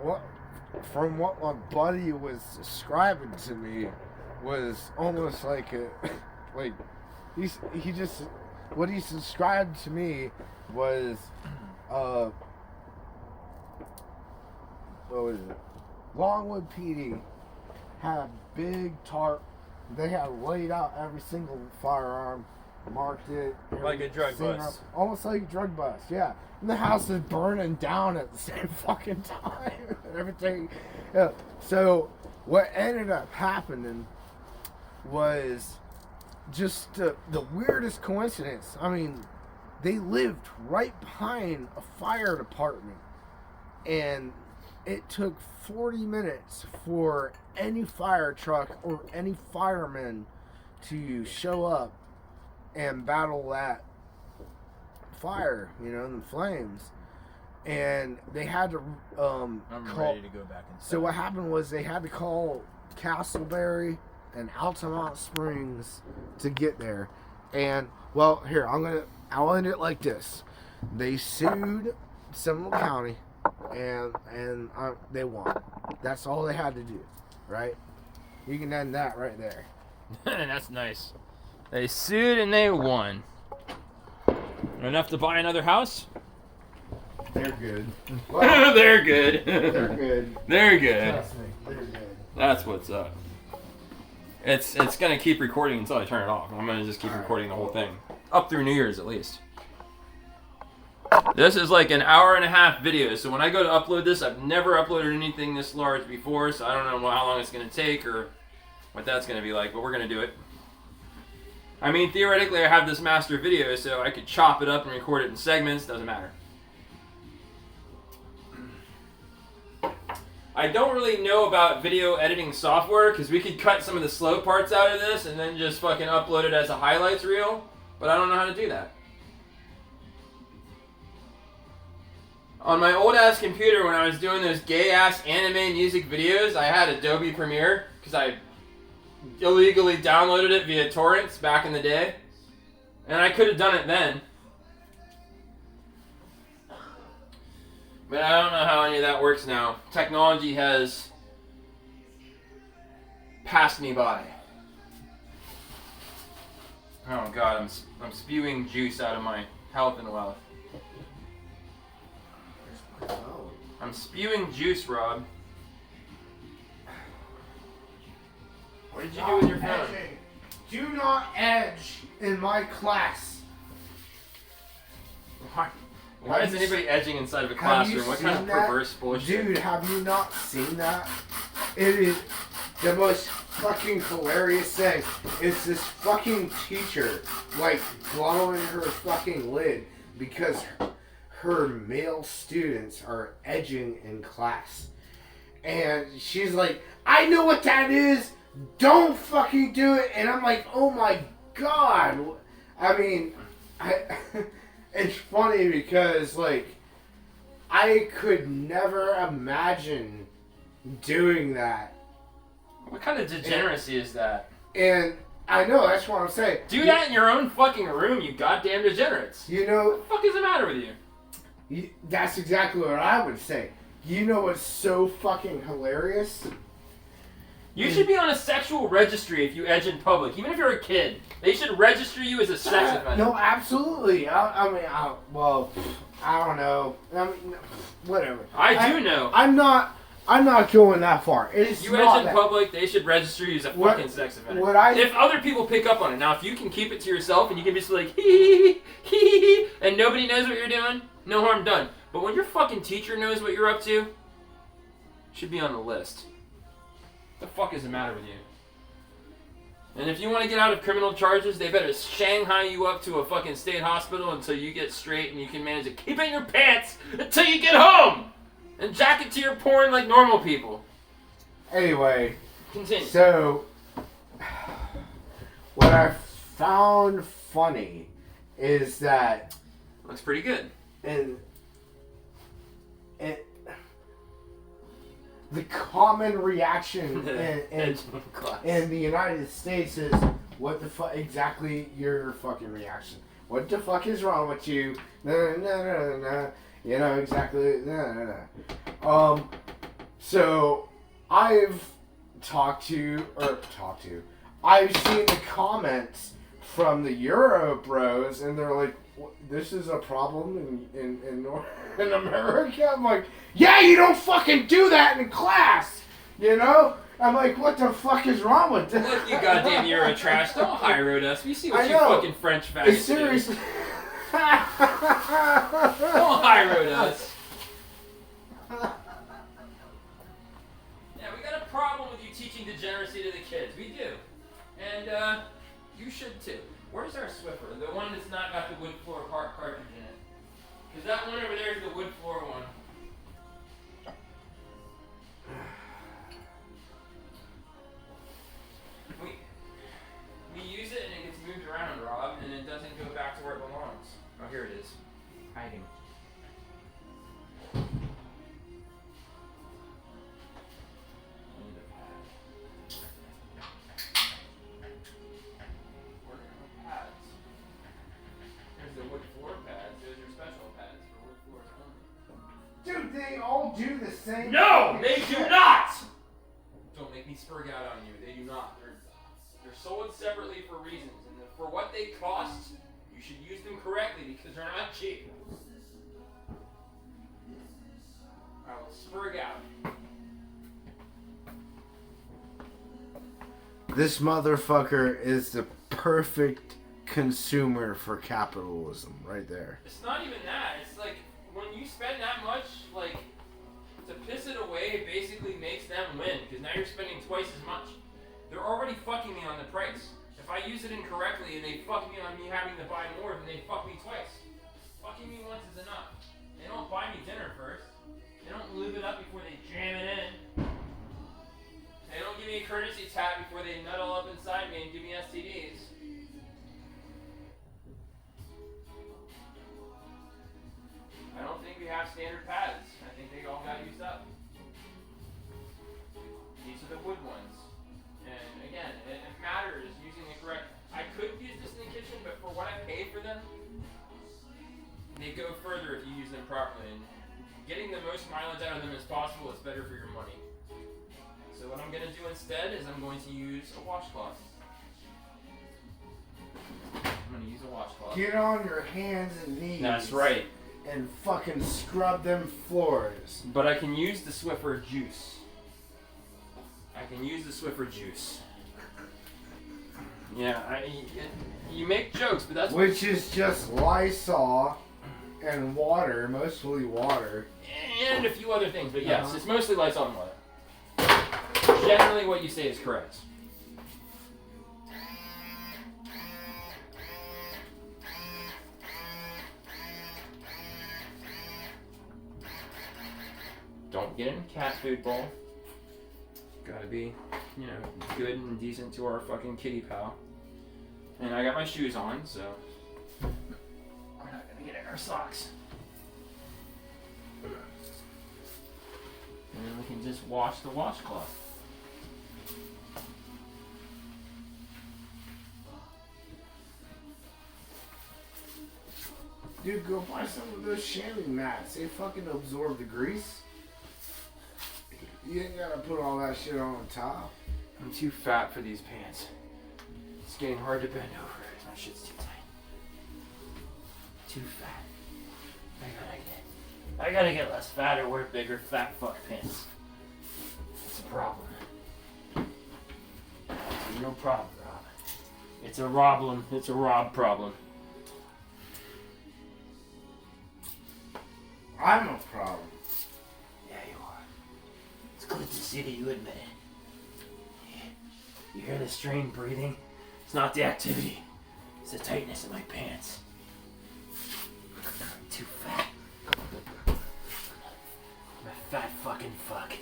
from what my buddy was describing to me was almost like what he described to me was, what was it? Longwood PD had a big tarp. They had laid out every single firearm, marked it. Like a drug bust. Almost like a drug bust, yeah. And the house is burning down at the same fucking time and everything. Yeah. So what ended up happening was just the weirdest coincidence. I mean, they lived right behind a fire department, and it took 40 minutes for any fire truck or any fireman to show up and battle that fire, you know, the flames. And they had to I'm ready to go back inside. So what happened was they had to call Castleberry and Altamont Springs to get there. And well, here, I'll end it like this. They sued Seminole County, and they won. That's all they had to do, right? You can end that right there. That's nice. They sued and they won. Enough to buy another house? They're good. Well, they're good. They're good. They're good. Trust me, they're good. That's what's up. It's gonna keep recording until I turn it off. I'm gonna just keep recording the whole thing. Up through New Year's at least. This is like an hour and a half video, so when I go to upload this, I've never uploaded anything this large before, so I don't know how long it's gonna take or what that's gonna be like, but we're gonna do it. I mean, theoretically I have this master video, so I could chop it up and record it in segments, doesn't matter. I don't really know about video editing software, because we could cut some of the slow parts out of this and then just fucking upload it as a highlights reel, but I don't know how to do that. On my old ass computer, when I was doing those gay ass anime music videos, I had Adobe Premiere, because I illegally downloaded it via torrents back in the day, and I could have done it then. But I don't know how any of that works now. Technology has passed me by. Oh God, I'm spewing juice out of my health and wealth. I'm spewing juice, Rob. What did you do with your phone? Do not edge in my class. Why is anybody edging inside of a classroom? What kind of perverse bullshit? Dude, have you not seen that? It is the most fucking hilarious thing. It's this fucking teacher, like, blowing her fucking lid because her male students are edging in class. And she's like, I know what that is. Don't fucking do it. And I'm like, oh my God. I mean, it's funny because, like, I could never imagine doing that. What kind of degeneracy is that? And I know, that's what I'm saying. Do that in your own fucking room, you goddamn degenerates. You know... What the fuck is the matter with you? That's exactly what I would say. You know what's so fucking hilarious? You should be on a sexual registry if you edge in public, even if you're a kid. They should register you as a sex offender. No, absolutely. I mean, well, I don't know. I mean, whatever. I do know. I'm not going that far. It's you edge in public, they should register you as a fucking sex offender. If other people pick up on it, now if you can keep it to yourself and you can be just like hee hee hee, and nobody knows what you're doing, no harm done. But when your fucking teacher knows what you're up to, it should be on the list. What the fuck is the matter with you? And if you want to get out of criminal charges, they better Shanghai you up to a fucking state hospital until you get straight and you can manage to keep it in your pants until you get home! And jack it to your porn like normal people. Anyway. Continue. So, what I found funny is that... Looks pretty good. And the common reaction in the United States is, what the fuck, exactly your fucking reaction. What the fuck is wrong with you? No. You know, exactly, no. So, I've I've seen the comments from the Euro bros, and they're like, this is a problem in America? I'm like, yeah, you don't fucking do that in class, you know? I'm like, what the fuck is wrong with this? Look, you goddamn Euro trash, don't high road us. We see what you fucking French faggots seriously. Don't high road us. Yeah, we got a problem with you teaching degeneracy to the kids. We do. And, you should too. Where's our Swiffer? The one that's not got the wood floor cartridge in it. Because that one over there is the wood floor one. We use it and it gets moved around, Rob, and it doesn't go back to where it belongs. Oh, here it is. Hiding. Dude, they all do the same. No, they do not! Don't make me spurg out on you. They do not. They're sold separately for reasons. And for what they cost, you should use them correctly because they're not cheap. I will spurg out. This motherfucker is the perfect consumer for capitalism right there. It's not even that. It's like, when you spend that much, like, to piss it away, it basically makes them win, because now you're spending twice as much. They're already fucking me on the price. If I use it incorrectly and they fuck me on me having to buy more, then they fuck me twice. Fucking me once is enough. They don't buy me dinner first. They don't lube it up before they jam it in. They don't give me a courtesy tap before they nut all up inside me and give me STDs. I don't think we have standard pads. I think they all got used up. These are the wood ones. And again, it matters using the correct... I could use this in the kitchen, but for what I paid for them, they go further if you use them properly. And getting the most mileage out of them as possible is better for your money. So what I'm going to do instead is I'm going to use a washcloth. I'm going to use a washcloth. Get on your hands and knees. That's right. And fucking scrub them floors. But I can use the Swiffer juice. Yeah, you make jokes, but that's... Which is just Lysol and water, mostly water. And a few other things, but yes, it's mostly Lysol and water. Generally what you say is correct. Don't get in a cat food bowl. Gotta be, you know, good and decent to our fucking kitty pal. And I got my shoes on, so we're not gonna get in our socks. And then we can just wash the washcloth. Dude, go buy some of those chamois mats. They fucking absorb the grease. You ain't gotta put all that shit on top. I'm too fat for these pants. It's getting hard to bend over. My shit's too tight. Too fat. I gotta get less fat or wear bigger fat fuck pants. It's a problem. It's no problem, Rob. It's a problem. It's a Rob problem. I'm a problem. Yeah, you are. It's good to see that you admit it. You hear the strained breathing? It's not the activity. It's the tightness in my pants. I'm too fat. I'm a fat fucking fuck.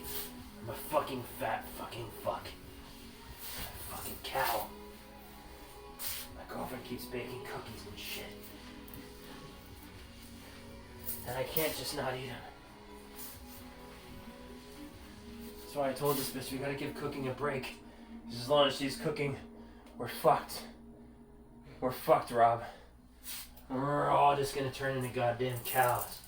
I'm a fucking fat fucking fuck. I'm a fucking cow. My girlfriend keeps baking cookies and shit. And I can't just not eat them. That's why I told this bitch we gotta give cooking a break. Because as long as she's cooking, we're fucked. We're fucked, Rob. We're all just gonna turn into goddamn cows.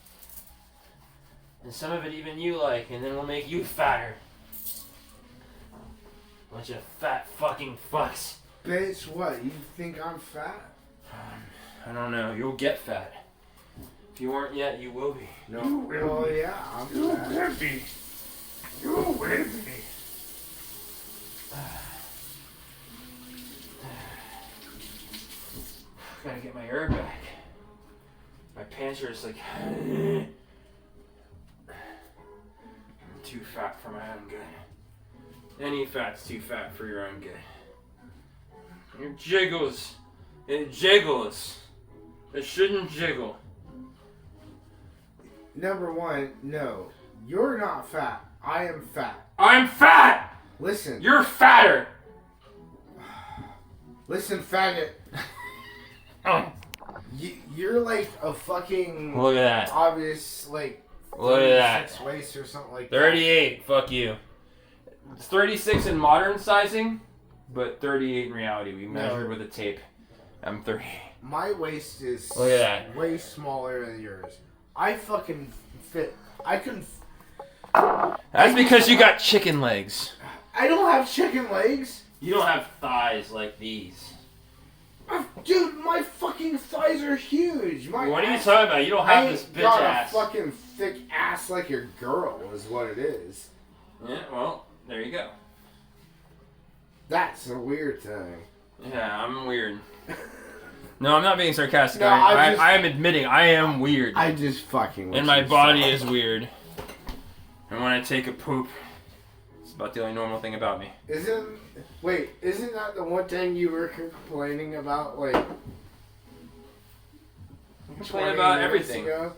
And some of it even you like, and then we'll make you fatter. Bunch of fat fucking fucks. Bitch, what? You think I'm fat? I don't know. You'll get fat. If you weren't yet, you will be. No. You will. Well, yeah, I'm fat. You will be. You will be. Gotta get my air back. My pants are just like... I'm too fat for my own good. Any fat's too fat for your own good. It jiggles. It jiggles. It shouldn't jiggle. Number one, no. You're not fat. I am fat. I'm fat! Listen. You're fatter! Listen, faggot. You're like a fucking... Look at that. Obvious, like... Look at that. 36 waist or something like 38. That. Fuck you. It's 36 in modern sizing, but 38 in reality. We measured with a tape. I'm 30. My waist is Look at that. Way smaller than yours. I fucking fit. I can... That's because you got chicken legs. I don't have chicken legs. You don't have thighs like these. Dude, my fucking thighs are huge. My what are you talking about? You don't have this bitch got ass. A fucking thick ass like your girl is what it is. Yeah, well, there you go. That's a weird thing. Yeah, I'm weird. No, I'm not being sarcastic. No, I am admitting I am weird. I just fucking... And my body is weird. And when I take a poop, it's about the only normal thing about me. Isn't that the one thing you were complaining about, like... I complain about everything. Ago?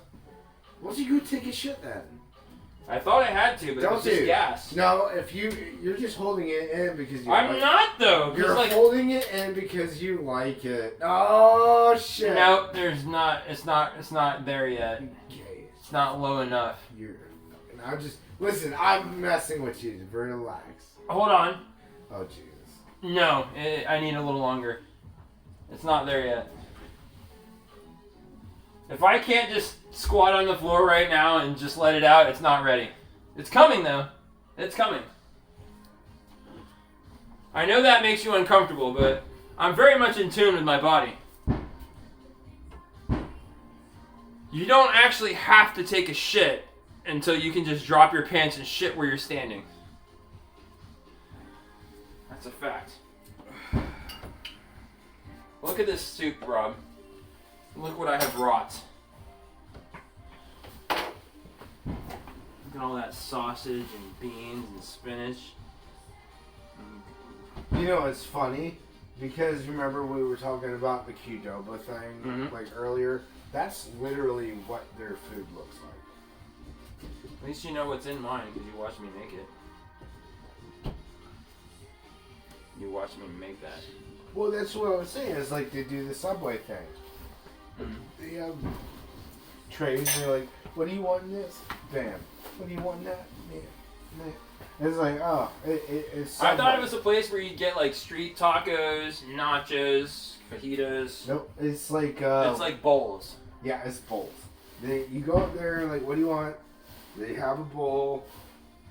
Why don't you go take a shit then? I thought I had to, but don't it was just gas. No, if you're just holding it in because you I'm not though. You're like, holding it in because you like it. Oh shit. No, there's not. It's not there yet. Okay. It's not low enough. Listen. I'm messing with you. Relax. Hold on. Oh Jesus. No, I need a little longer. It's not there yet. If I can't just squat on the floor right now and just let it out, it's not ready. It's coming though. It's coming. I know that makes you uncomfortable, but I'm very much in tune with my body. You don't actually have to take a shit until you can just drop your pants and shit where you're standing. That's a fact. Look at this soup, Rob. Look what I have wrought. Look at all that sausage and beans and spinach. You know, it's funny because remember we were talking about the Qdoba thing like earlier. That's literally what their food looks like. At least you know what's in mine because you watched me make it. You watched me make that. Well, that's what I was saying. Is like they do the Subway thing. They have trays. And they're like, "What do you want in this?" Bam. What do you want in that? Man. It's like, oh, it's Subway. I thought it was a place where you get like street tacos, nachos, fajitas. Nope, it's like it's like bowls. Yeah, it's bowls. You go up there, like, what do you want? They have a bowl.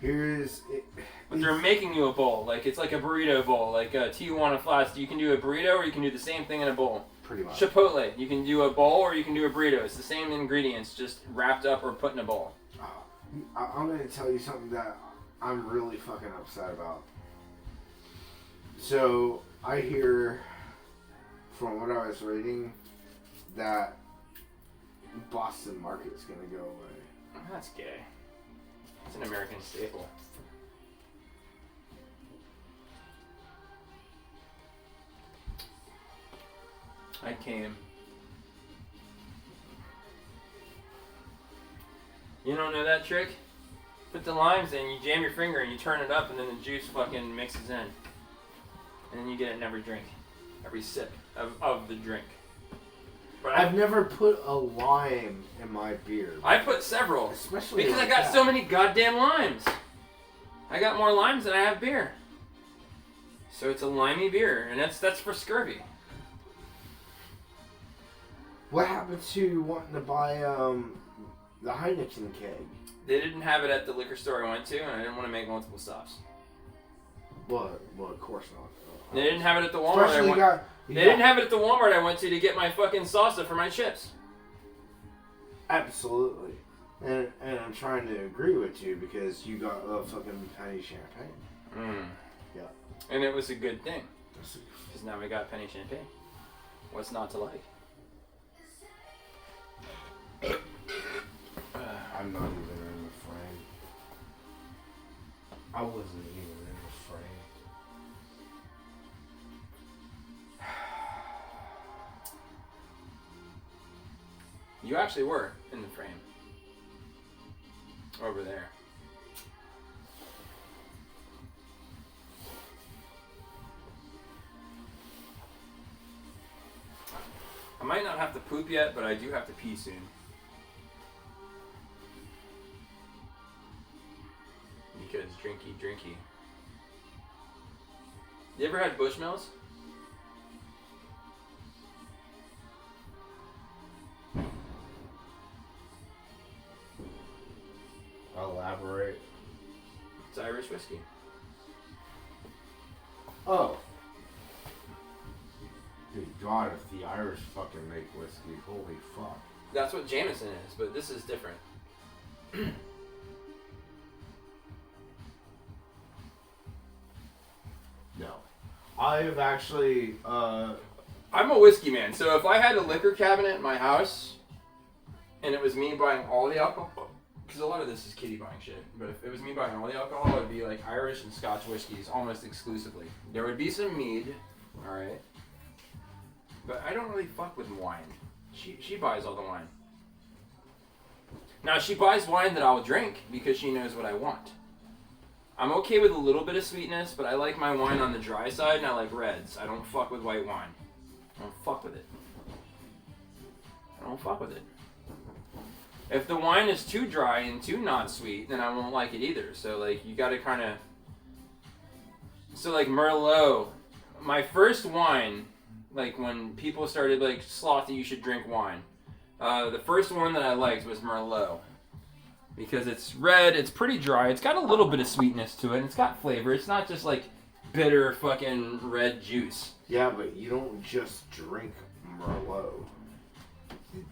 Here's it. But they're making you a bowl. Like, it's like a burrito bowl. Like, Tijuana Flats. You can do a burrito or you can do the same thing in a bowl. Pretty much. Chipotle. You can do a bowl or you can do a burrito. It's the same ingredients, just wrapped up or put in a bowl. I'm going to tell you something that I'm really fucking upset about. So, I hear from what I was reading that Boston Market's going to go away. That's gay. It's an American staple. I came. You don't know that trick? Put the limes in, you jam your finger and you turn it up and then the juice fucking mixes in. And then you get it in every drink. Every sip of the drink. But I've never put a lime in my beer. I put several. Especially because like I got that. so many goddamn limes. I got more limes than I have beer. So it's a limey beer, and that's for scurvy. What happened to wanting to buy the Heineken keg? They didn't have it at the liquor store I went to, and I didn't want to make multiple stops. Well, of course not. They didn't have it at the Walmart I went. They didn't have it at the Walmart I went to get my fucking salsa for my chips. Absolutely. And I'm trying to agree with you because you got a fucking penny champagne. Yeah. And it was a good thing. Because now we got penny champagne. What's not to like? I'm not even in the frame. I wasn't even in the frame. You actually were in the frame. Over there. I might not have to poop yet, but I do have to pee soon. Because drinky. You ever had Bushmills? Elaborate. It's Irish whiskey. Oh. Good God, if the Irish fucking make whiskey, holy fuck. That's what Jameson is, but this is different. No. I've actually, I'm a whiskey man, so if I had a liquor cabinet in my house, and it was me buying all the alcohol, because a lot of this is kitty buying shit, but if it was me buying all the alcohol, it would be like Irish and Scotch whiskeys almost exclusively. There would be some mead, alright? But I don't really fuck with wine. She buys all the wine. Now, she buys wine that I'll drink because she knows what I want. I'm okay with a little bit of sweetness, but I like my wine on the dry side, and I like reds. I don't fuck with white wine. I don't fuck with it. I don't fuck with it. If the wine is too dry and too not sweet, then I won't like it either. So, like, you gotta kind of... So, like, Merlot. My first wine, like, when people started, like, sloth that you should drink wine. The first one that I liked was Merlot. Because it's red, it's pretty dry, it's got a little bit of sweetness to it, and it's got flavor. It's not just like bitter fucking red juice. Yeah, but you don't just drink Merlot.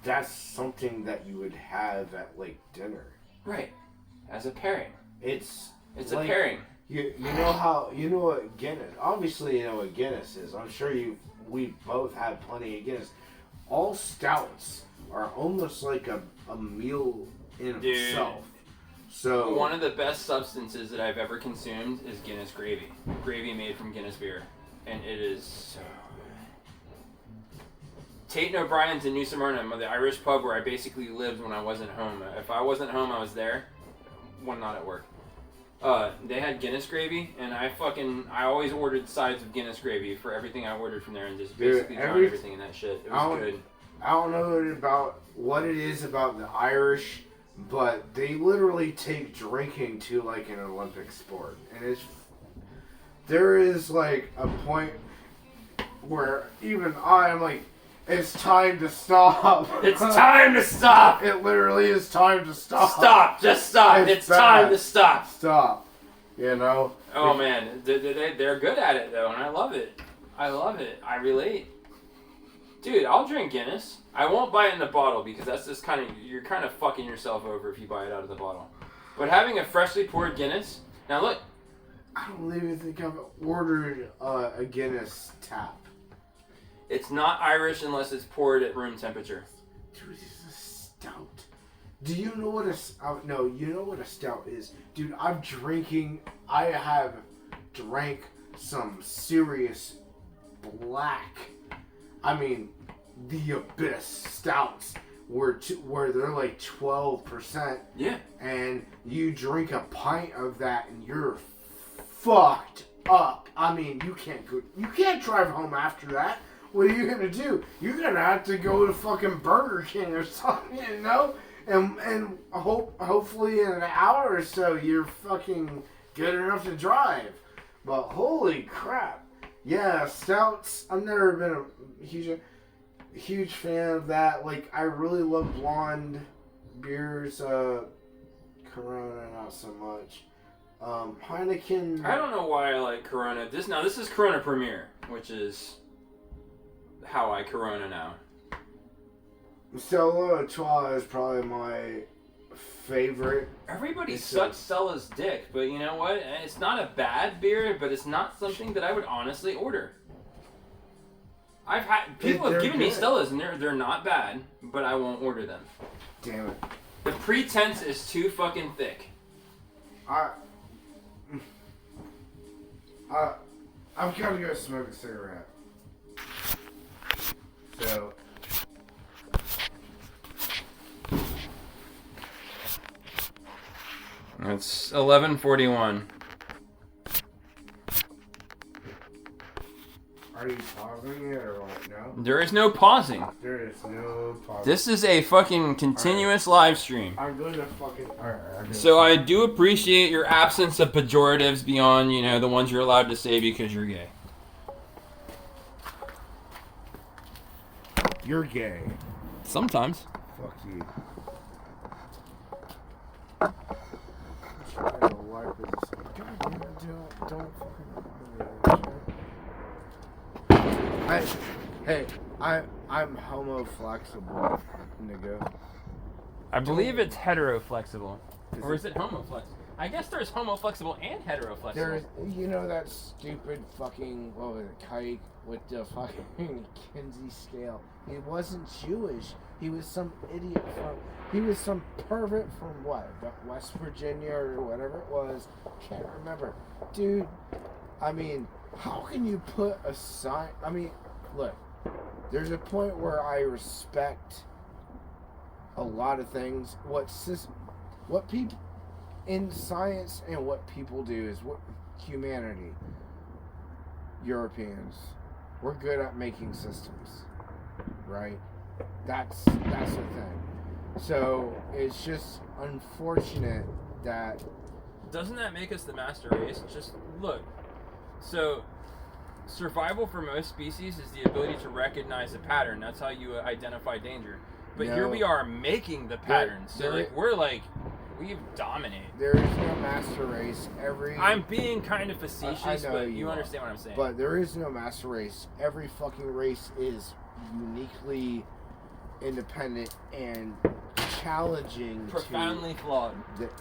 That's something that you would have at like dinner. Right. As a pairing. It's like, a pairing. You know what Guinness, obviously you know what Guinness is. I'm sure we both have plenty of Guinness. All stouts are almost like a meal in itself. So one of the best substances that I've ever consumed is Guinness gravy. Gravy made from Guinness beer. And it is so good. Tate and O'Brien's in New Smyrna, the Irish pub where I basically lived when I wasn't home. If I wasn't home, I was there. One not at work. They had Guinness gravy, and I always ordered sides of Guinness gravy for everything I ordered from there, and just basically drowned everything in that shit. It was good. I don't know about what it is about the Irish, but they literally take drinking to like an Olympic sport, and there is like a point where even I'm like, it's time to stop. It's time to stop. It literally is time to stop. Stop. Just stop. It's time to stop. Stop. You know? Oh, man. They're good at it, though, and I love it. I love it. I relate. Dude, I'll drink Guinness. I won't buy it in the bottle because that's just you're kind of fucking yourself over if you buy it out of the bottle. But having a freshly poured Guinness, now look. I don't even think I've ordered a Guinness tap. It's not Irish unless it's poured at room temperature. Dude, it's a stout. Do you know what you know what a stout is? Dude, I have drank some serious black, the Abyss stouts where they're like 12%. Yeah. And you drink a pint of that and you're fucked up. You can't drive home after that. What are you gonna do? You're gonna have to go to fucking Burger King or something, you know? And hopefully in an hour or so you're fucking good enough to drive. But holy crap. Yeah, stouts, I've never been a huge fan of that. Like, I really love blonde beers. Corona, not so much. Heineken. I don't know why I like Corona. This is Corona Premier, which is how I Corona now. Stella Artois is probably my favorite. Everybody sucks Stella's dick, but you know what? It's not a bad beer, but it's not something that I would honestly order. People have given me Stellas, and they're not bad, but I won't order them. Damn it. The pretense is too fucking thick. I'm gonna go smoke a cigarette. So. It's 11:41. Are you pausing it or what? No? There is no pausing. There is no pausing. This is a fucking continuous live stream. I'm going to fucking... Alright. So I do appreciate your absence of pejoratives beyond, the ones you're allowed to say because you're gay. You're gay. Sometimes. Fuck you. Don't Hey, I'm homo flexible, nigga. I believe it's hetero flexible. Or is it homo flexible? I guess there's homo flexible and hetero flexible. There's, that stupid fucking, what was it, kike with the fucking Kinsey scale. He wasn't Jewish. He was some idiot he was some pervert from what? West Virginia or whatever it was. Can't remember. Dude, how can you put a sign? Look, there's a point where I respect a lot of things. What people in science and what people do is what humanity, Europeans, we're good at making systems, right? That's the thing. So it's just unfortunate that. Doesn't that make us the master race? Just look. So, survival for most species is the ability to recognize a pattern. That's how you identify danger. But here we are making the patterns. We dominate. There is no master race. I'm being kind of facetious, but you understand what I'm saying. But there is no master race. Every fucking race is uniquely independent and challenging. Profoundly flawed.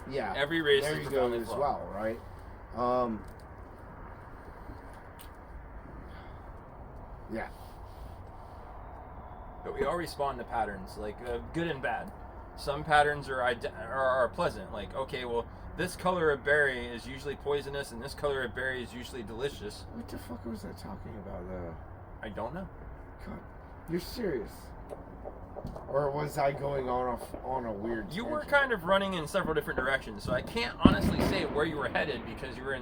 Yeah. Every race is profoundly flawed. As well, right? Yeah. But we all respond to patterns, like good and bad. Some patterns are pleasant, like, okay, well, this color of berry is usually poisonous, and this color of berry is usually delicious. What the fuck was I talking about, though? I don't know. God, you're serious? Or was I going on a weird tangent? You were kind of running in several different directions, so I can't honestly say where you were headed because you were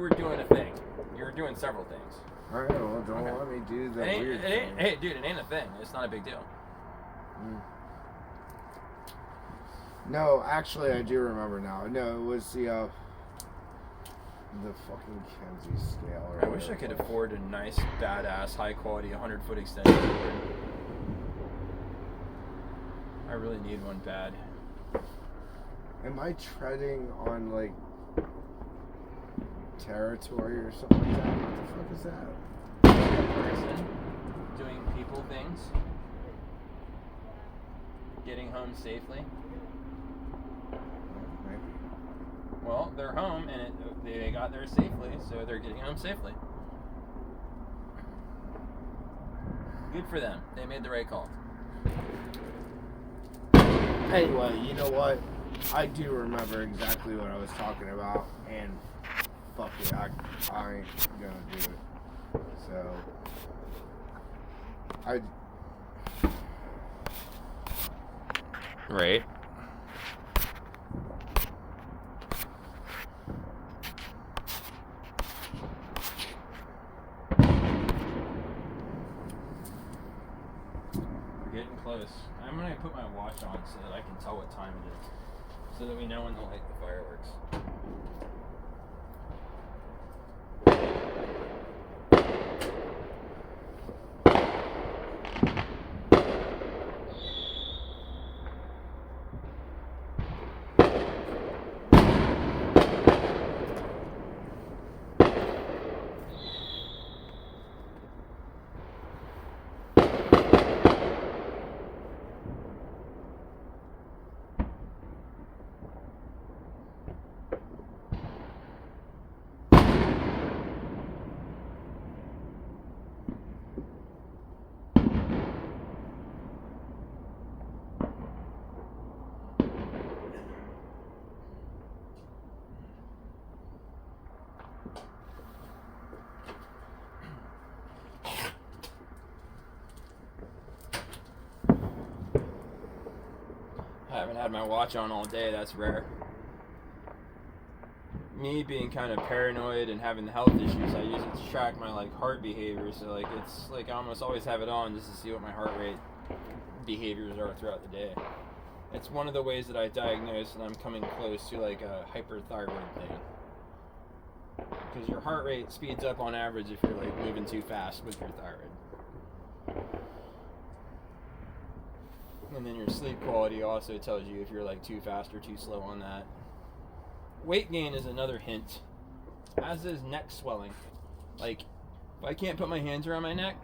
doing a thing. You were doing several things. All right, well, don't let me do the weird thing. Hey, dude, it ain't a thing. It's not a big deal. No, actually, I do remember now. No, it was the fucking Kenzie scale. I wish I could afford a nice, badass, high-quality 100-foot extension cord. I really need one bad. Am I treading on, like, territory or something like that? What the fuck is that? Person doing people things. Getting home safely. Maybe. Well, they're home and they got there safely, so they're getting home safely. Good for them. They made the right call. Anyway, you know what? I do remember exactly what I was talking about, and fuck it, I ain't gonna do it. So, Right. We're getting close. I'm gonna put my watch on so that I can tell what time it is, so that we know when to light the fireworks. I haven't had my watch on all day, that's rare. Me being kind of paranoid and having the health issues, I use it to track my heart behavior, so it's I almost always have it on just to see what my heart rate behaviors are throughout the day. It's one of the ways that I diagnose that I'm coming close to a hyperthyroid thing. Because your heart rate speeds up on average if you're moving too fast with your thyroid. And then your sleep quality also tells you if you're too fast or too slow on that. Weight gain is another hint, as is neck swelling. If I can't put my hands around my neck,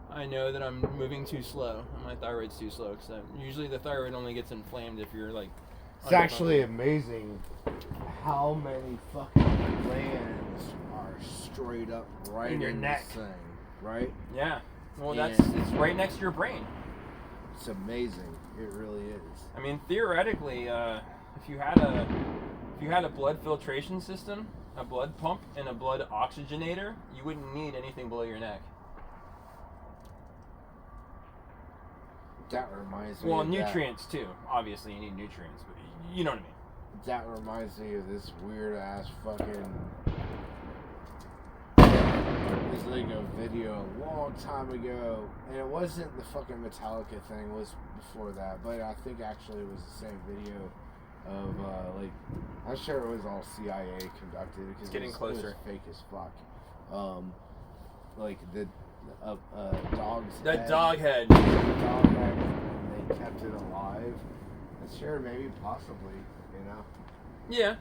I know that I'm moving too slow and my thyroid's too slow, because usually the thyroid only gets inflamed if you're It's actually amazing how many fucking glands are straight up right in your neck thing, right? Yeah. Well, it's right next to your brain. It's amazing. It really is. I mean, theoretically, if you had a blood filtration system, a blood pump, and a blood oxygenator, you wouldn't need anything below your neck. That reminds me. Well, nutrients too. Obviously, you need nutrients, but you know what I mean. That reminds me of this weird ass fucking. It was a video a long time ago, and it wasn't the fucking Metallica thing. It was before that, but I think actually it was the same video of I'm sure it was all CIA conducted because it's getting closer. It was fake as fuck. a dog's The head. dog head. Dog head, and they kept it alive. Sure, maybe, possibly, you know. Yeah,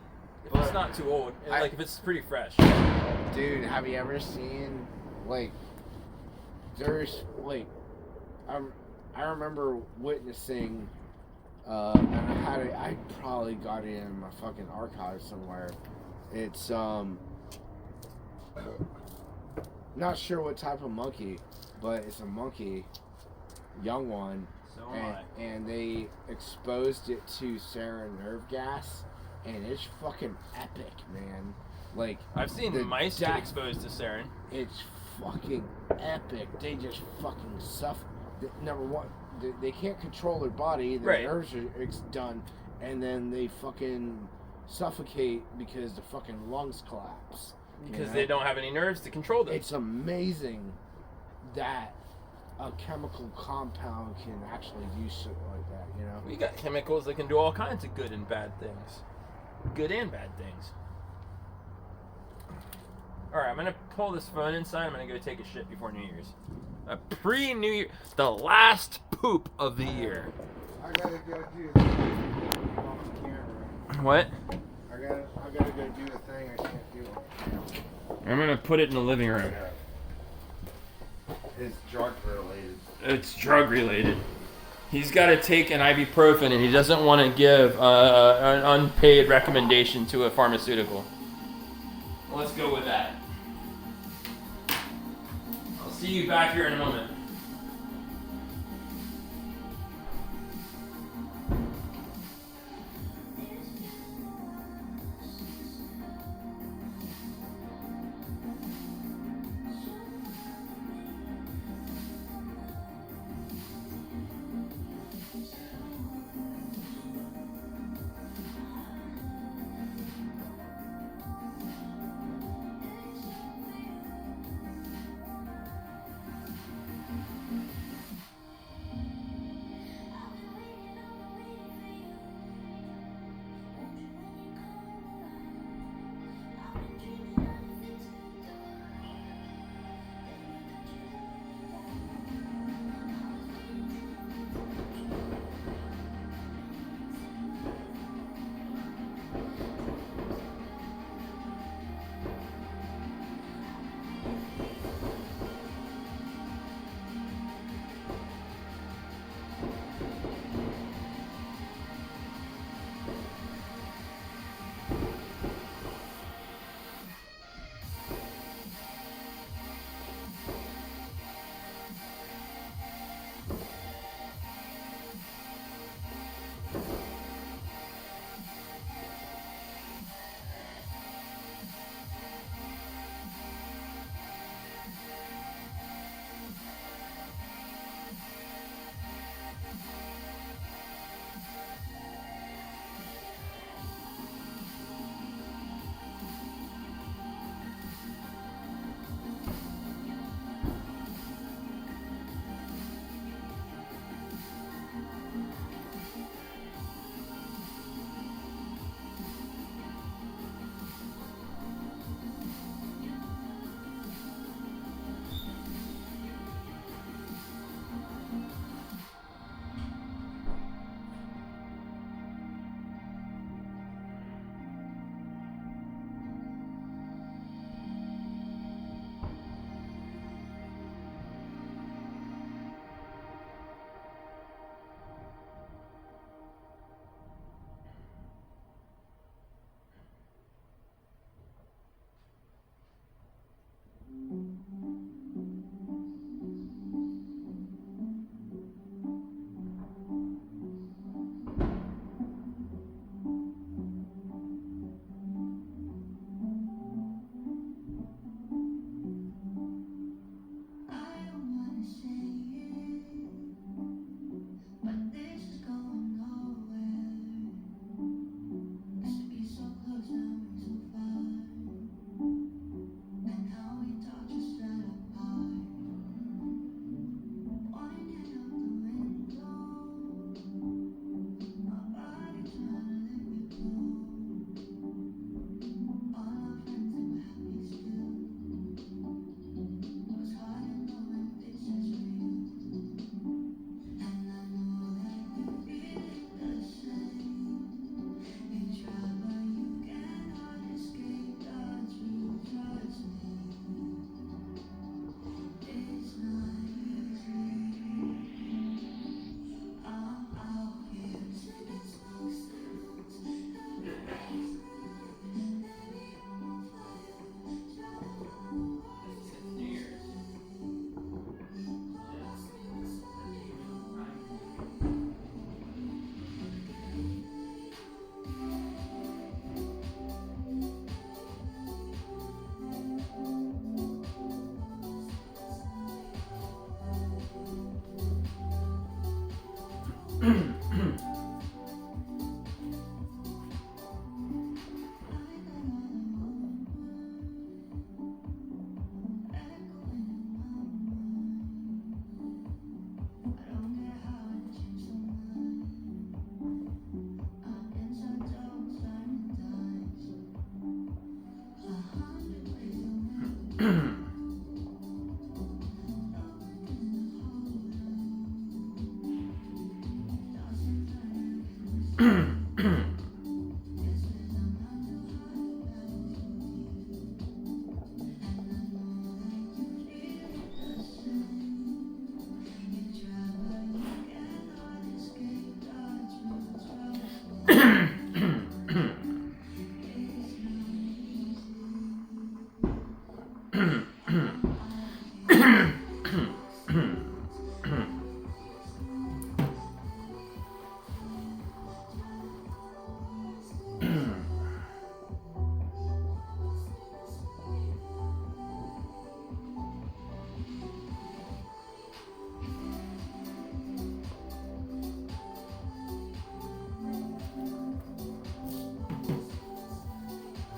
if it's not too old, like if it's pretty fresh. Dude, have you ever seen like? There's like, I remember witnessing. And I probably got it in my fucking archive somewhere. It's not sure what type of monkey, but it's a monkey, young one. So am I. And they exposed it to sarin nerve gas, and it's fucking epic, man. Like, I've seen mice get exposed to sarin. It's fucking epic. They just fucking suffer. Number one, they can't control their body. Their nerves are done, and then they fucking suffocate because the fucking lungs collapse. Because they don't have any nerves to control them. It's amazing that a chemical compound can actually do shit like that, you know? We got chemicals that can do all kinds of good and bad things. Good and bad things. Alright, I'm going to pull this phone inside. I'm going to go take a shit before New Year's. A pre-New Year, the last poop of the year. I gotta go do the thing off the camera. What? I gotta go do a thing I can't do on camera. I'm going to put it in the living room. It's drug related. It's drug related. He's got to take an ibuprofen, and he doesn't want to give an unpaid recommendation to a pharmaceutical. Let's go with that. I'll see you back here in a moment.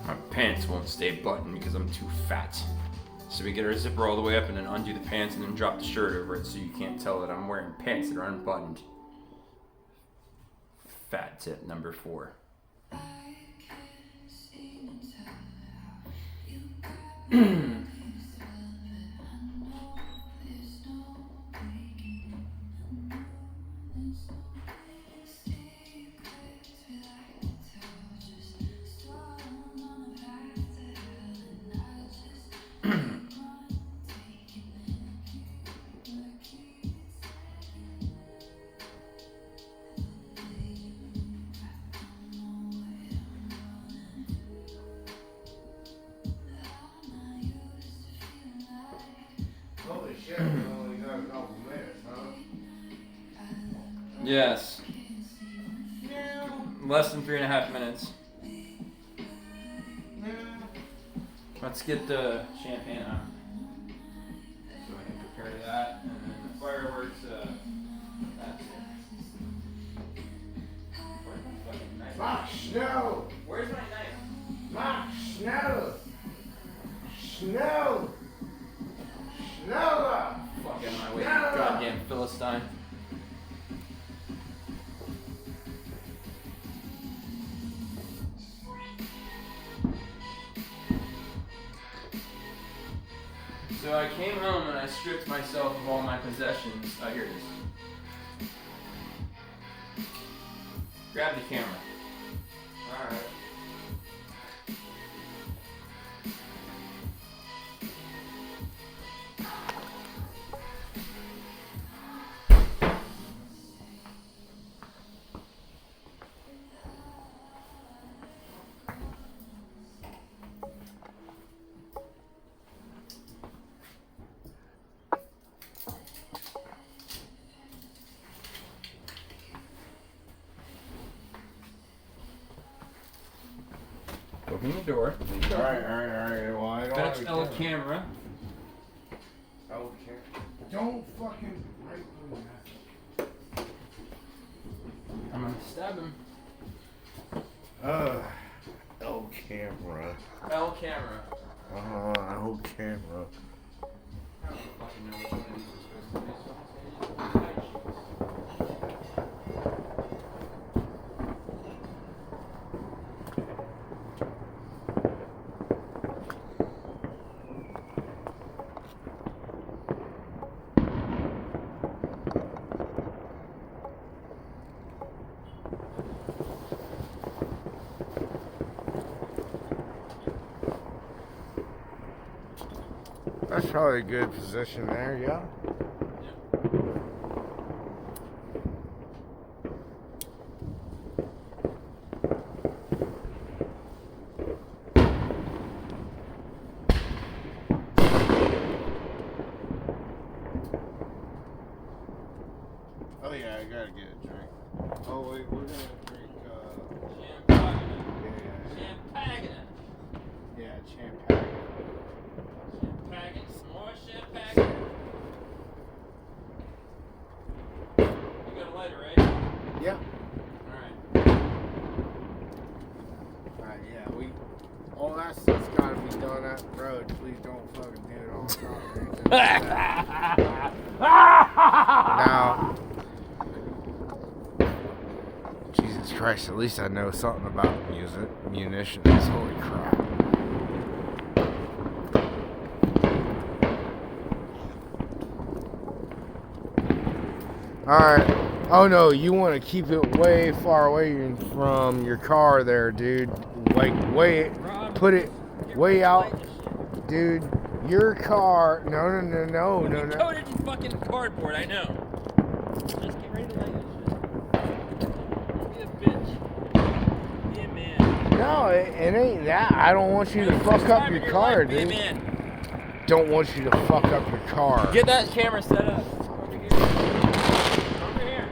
My pants won't stay buttoned because I'm too fat. So we get our zipper all the way up and then undo the pants and then drop the shirt over it so you can't tell that I'm wearing pants that are unbuttoned. Fat tip number 4. Holy shit, we only got a couple minutes, huh? Yes. Less than 3.5 minutes. Let's get the champagne out. So I can prepare that. And then the fireworks, that's it. Where's my fucking knife? Mach Schnell! Where's my knife? Mach Schnell! Schnell! Schneller! Fuck out of my way, you goddamn Philistine. So I came home and I stripped myself of all my possessions. Oh, here it is. Grab the camera. Alright. Open the door. Alright. Well, I don't Fetch have El a camera. camera. Okay. Don't fucking break me. I'm gonna stab him. El camera. El camera. El camera. I don't fucking know which one of these is supposed to be. That's probably a good position there, yeah. Oh yeah, I gotta get a drink. Oh wait, we're gonna drink Champagne. yeah, Champagne. yeah, champagne. Champagne. Some more champagne. You got a lighter, right? look, please don't fucking do it on top. Now, Jesus Christ, at least I know something about munitions. Holy crap. Alright. Oh no, you want to keep it way far away from your car there, dude. Like, put it way out. Dude, your car. No. Coated in fucking cardboard, I know. Just get ready to light this shit. Be a bitch. Be a man. No, it ain't that. I don't want you to fuck up your car, dude. Be a man. Don't want you to fuck up your car. Get that camera set up. Over here. Over here.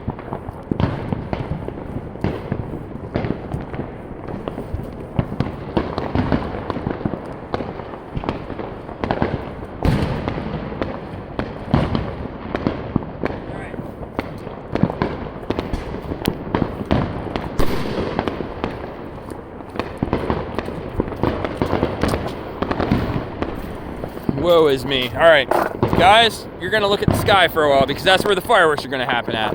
Woe is me. All right, guys, you're gonna look at the sky for a while because that's where the fireworks are gonna happen at.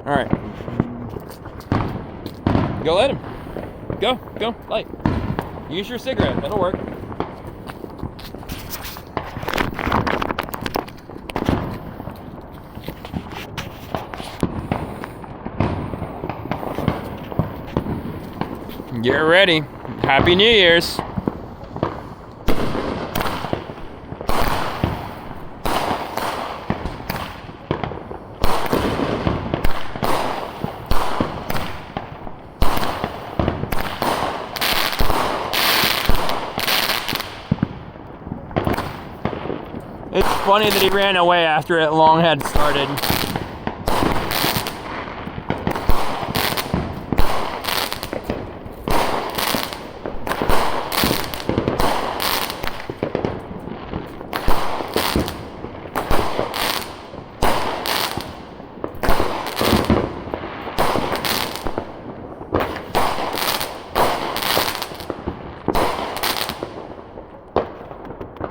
All right, go light him. Go, light. Use your cigarette. That'll work. Get ready. Happy New Year's. It's funny that he ran away after it long had started.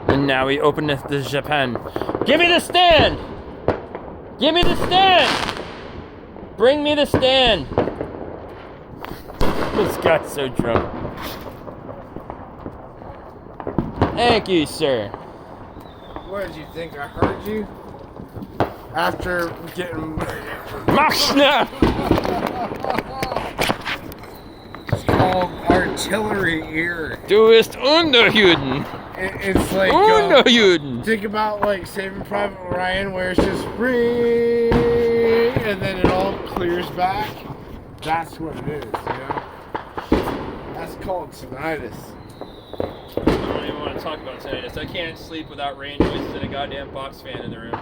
And now he openeth the Japan. Give me the stand! Give me the stand! Bring me the stand! This guy's so drunk. Thank you, sir. What did you think? I heard you? After getting... Machna! It's called artillery ear. Du bist Unterjuden. It's like... Unterjuden. Think about like Saving Private Ryan where it's just ring and then it all clears back. That's what it is, you know? That's called tinnitus. I don't even want to talk about tinnitus. I can't sleep without rain noises and a goddamn box fan in the room.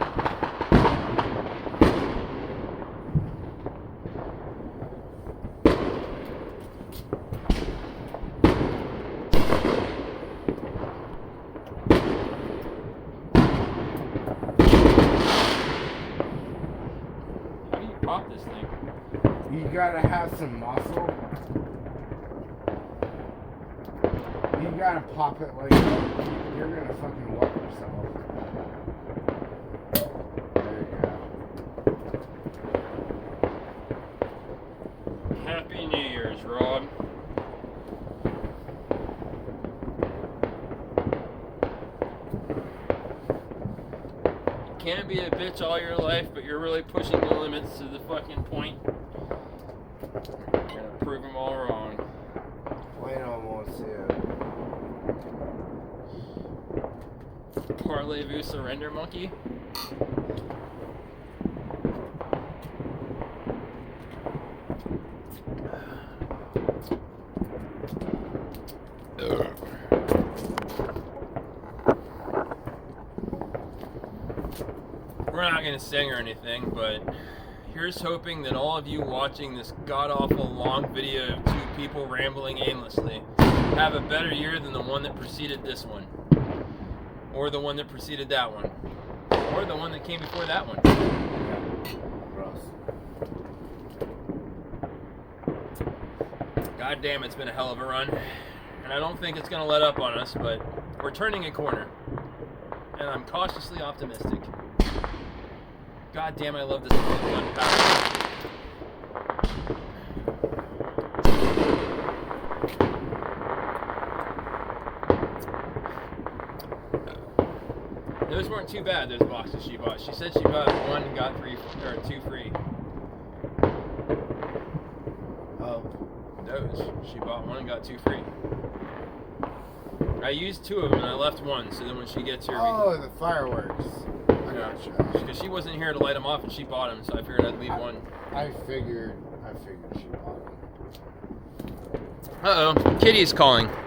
Pop this thing. You gotta have some muscle. You gotta pop it like you're gonna fucking wet yourself. There you go. Happy New Year's, Rob. Can't be a bitch all your life, but you're really pushing the limits to the fucking point. You're gonna prove them all wrong. Wait almost here. Parlez-vous surrender, monkey? We're not going to sing or anything, but here's hoping that all of you watching this god-awful long video of two people rambling aimlessly have a better year than the one that preceded this one. Or the one that preceded that one. Or the one that came before that one. God damn, it's been a hell of a run. And I don't think it's going to let up on us, but we're turning a corner. And I'm cautiously optimistic. God damn, I love this gun power. Those weren't too bad, those boxes she bought. She said she bought one and got two free. Oh. Those. She bought one and got two free. I used two of them and I left one, so then when she gets here... Oh, the fireworks. I gotcha. Because she wasn't here to light them off and she bought them, so I figured I'd leave one. I figured she bought them. Uh-oh, Kitty's calling.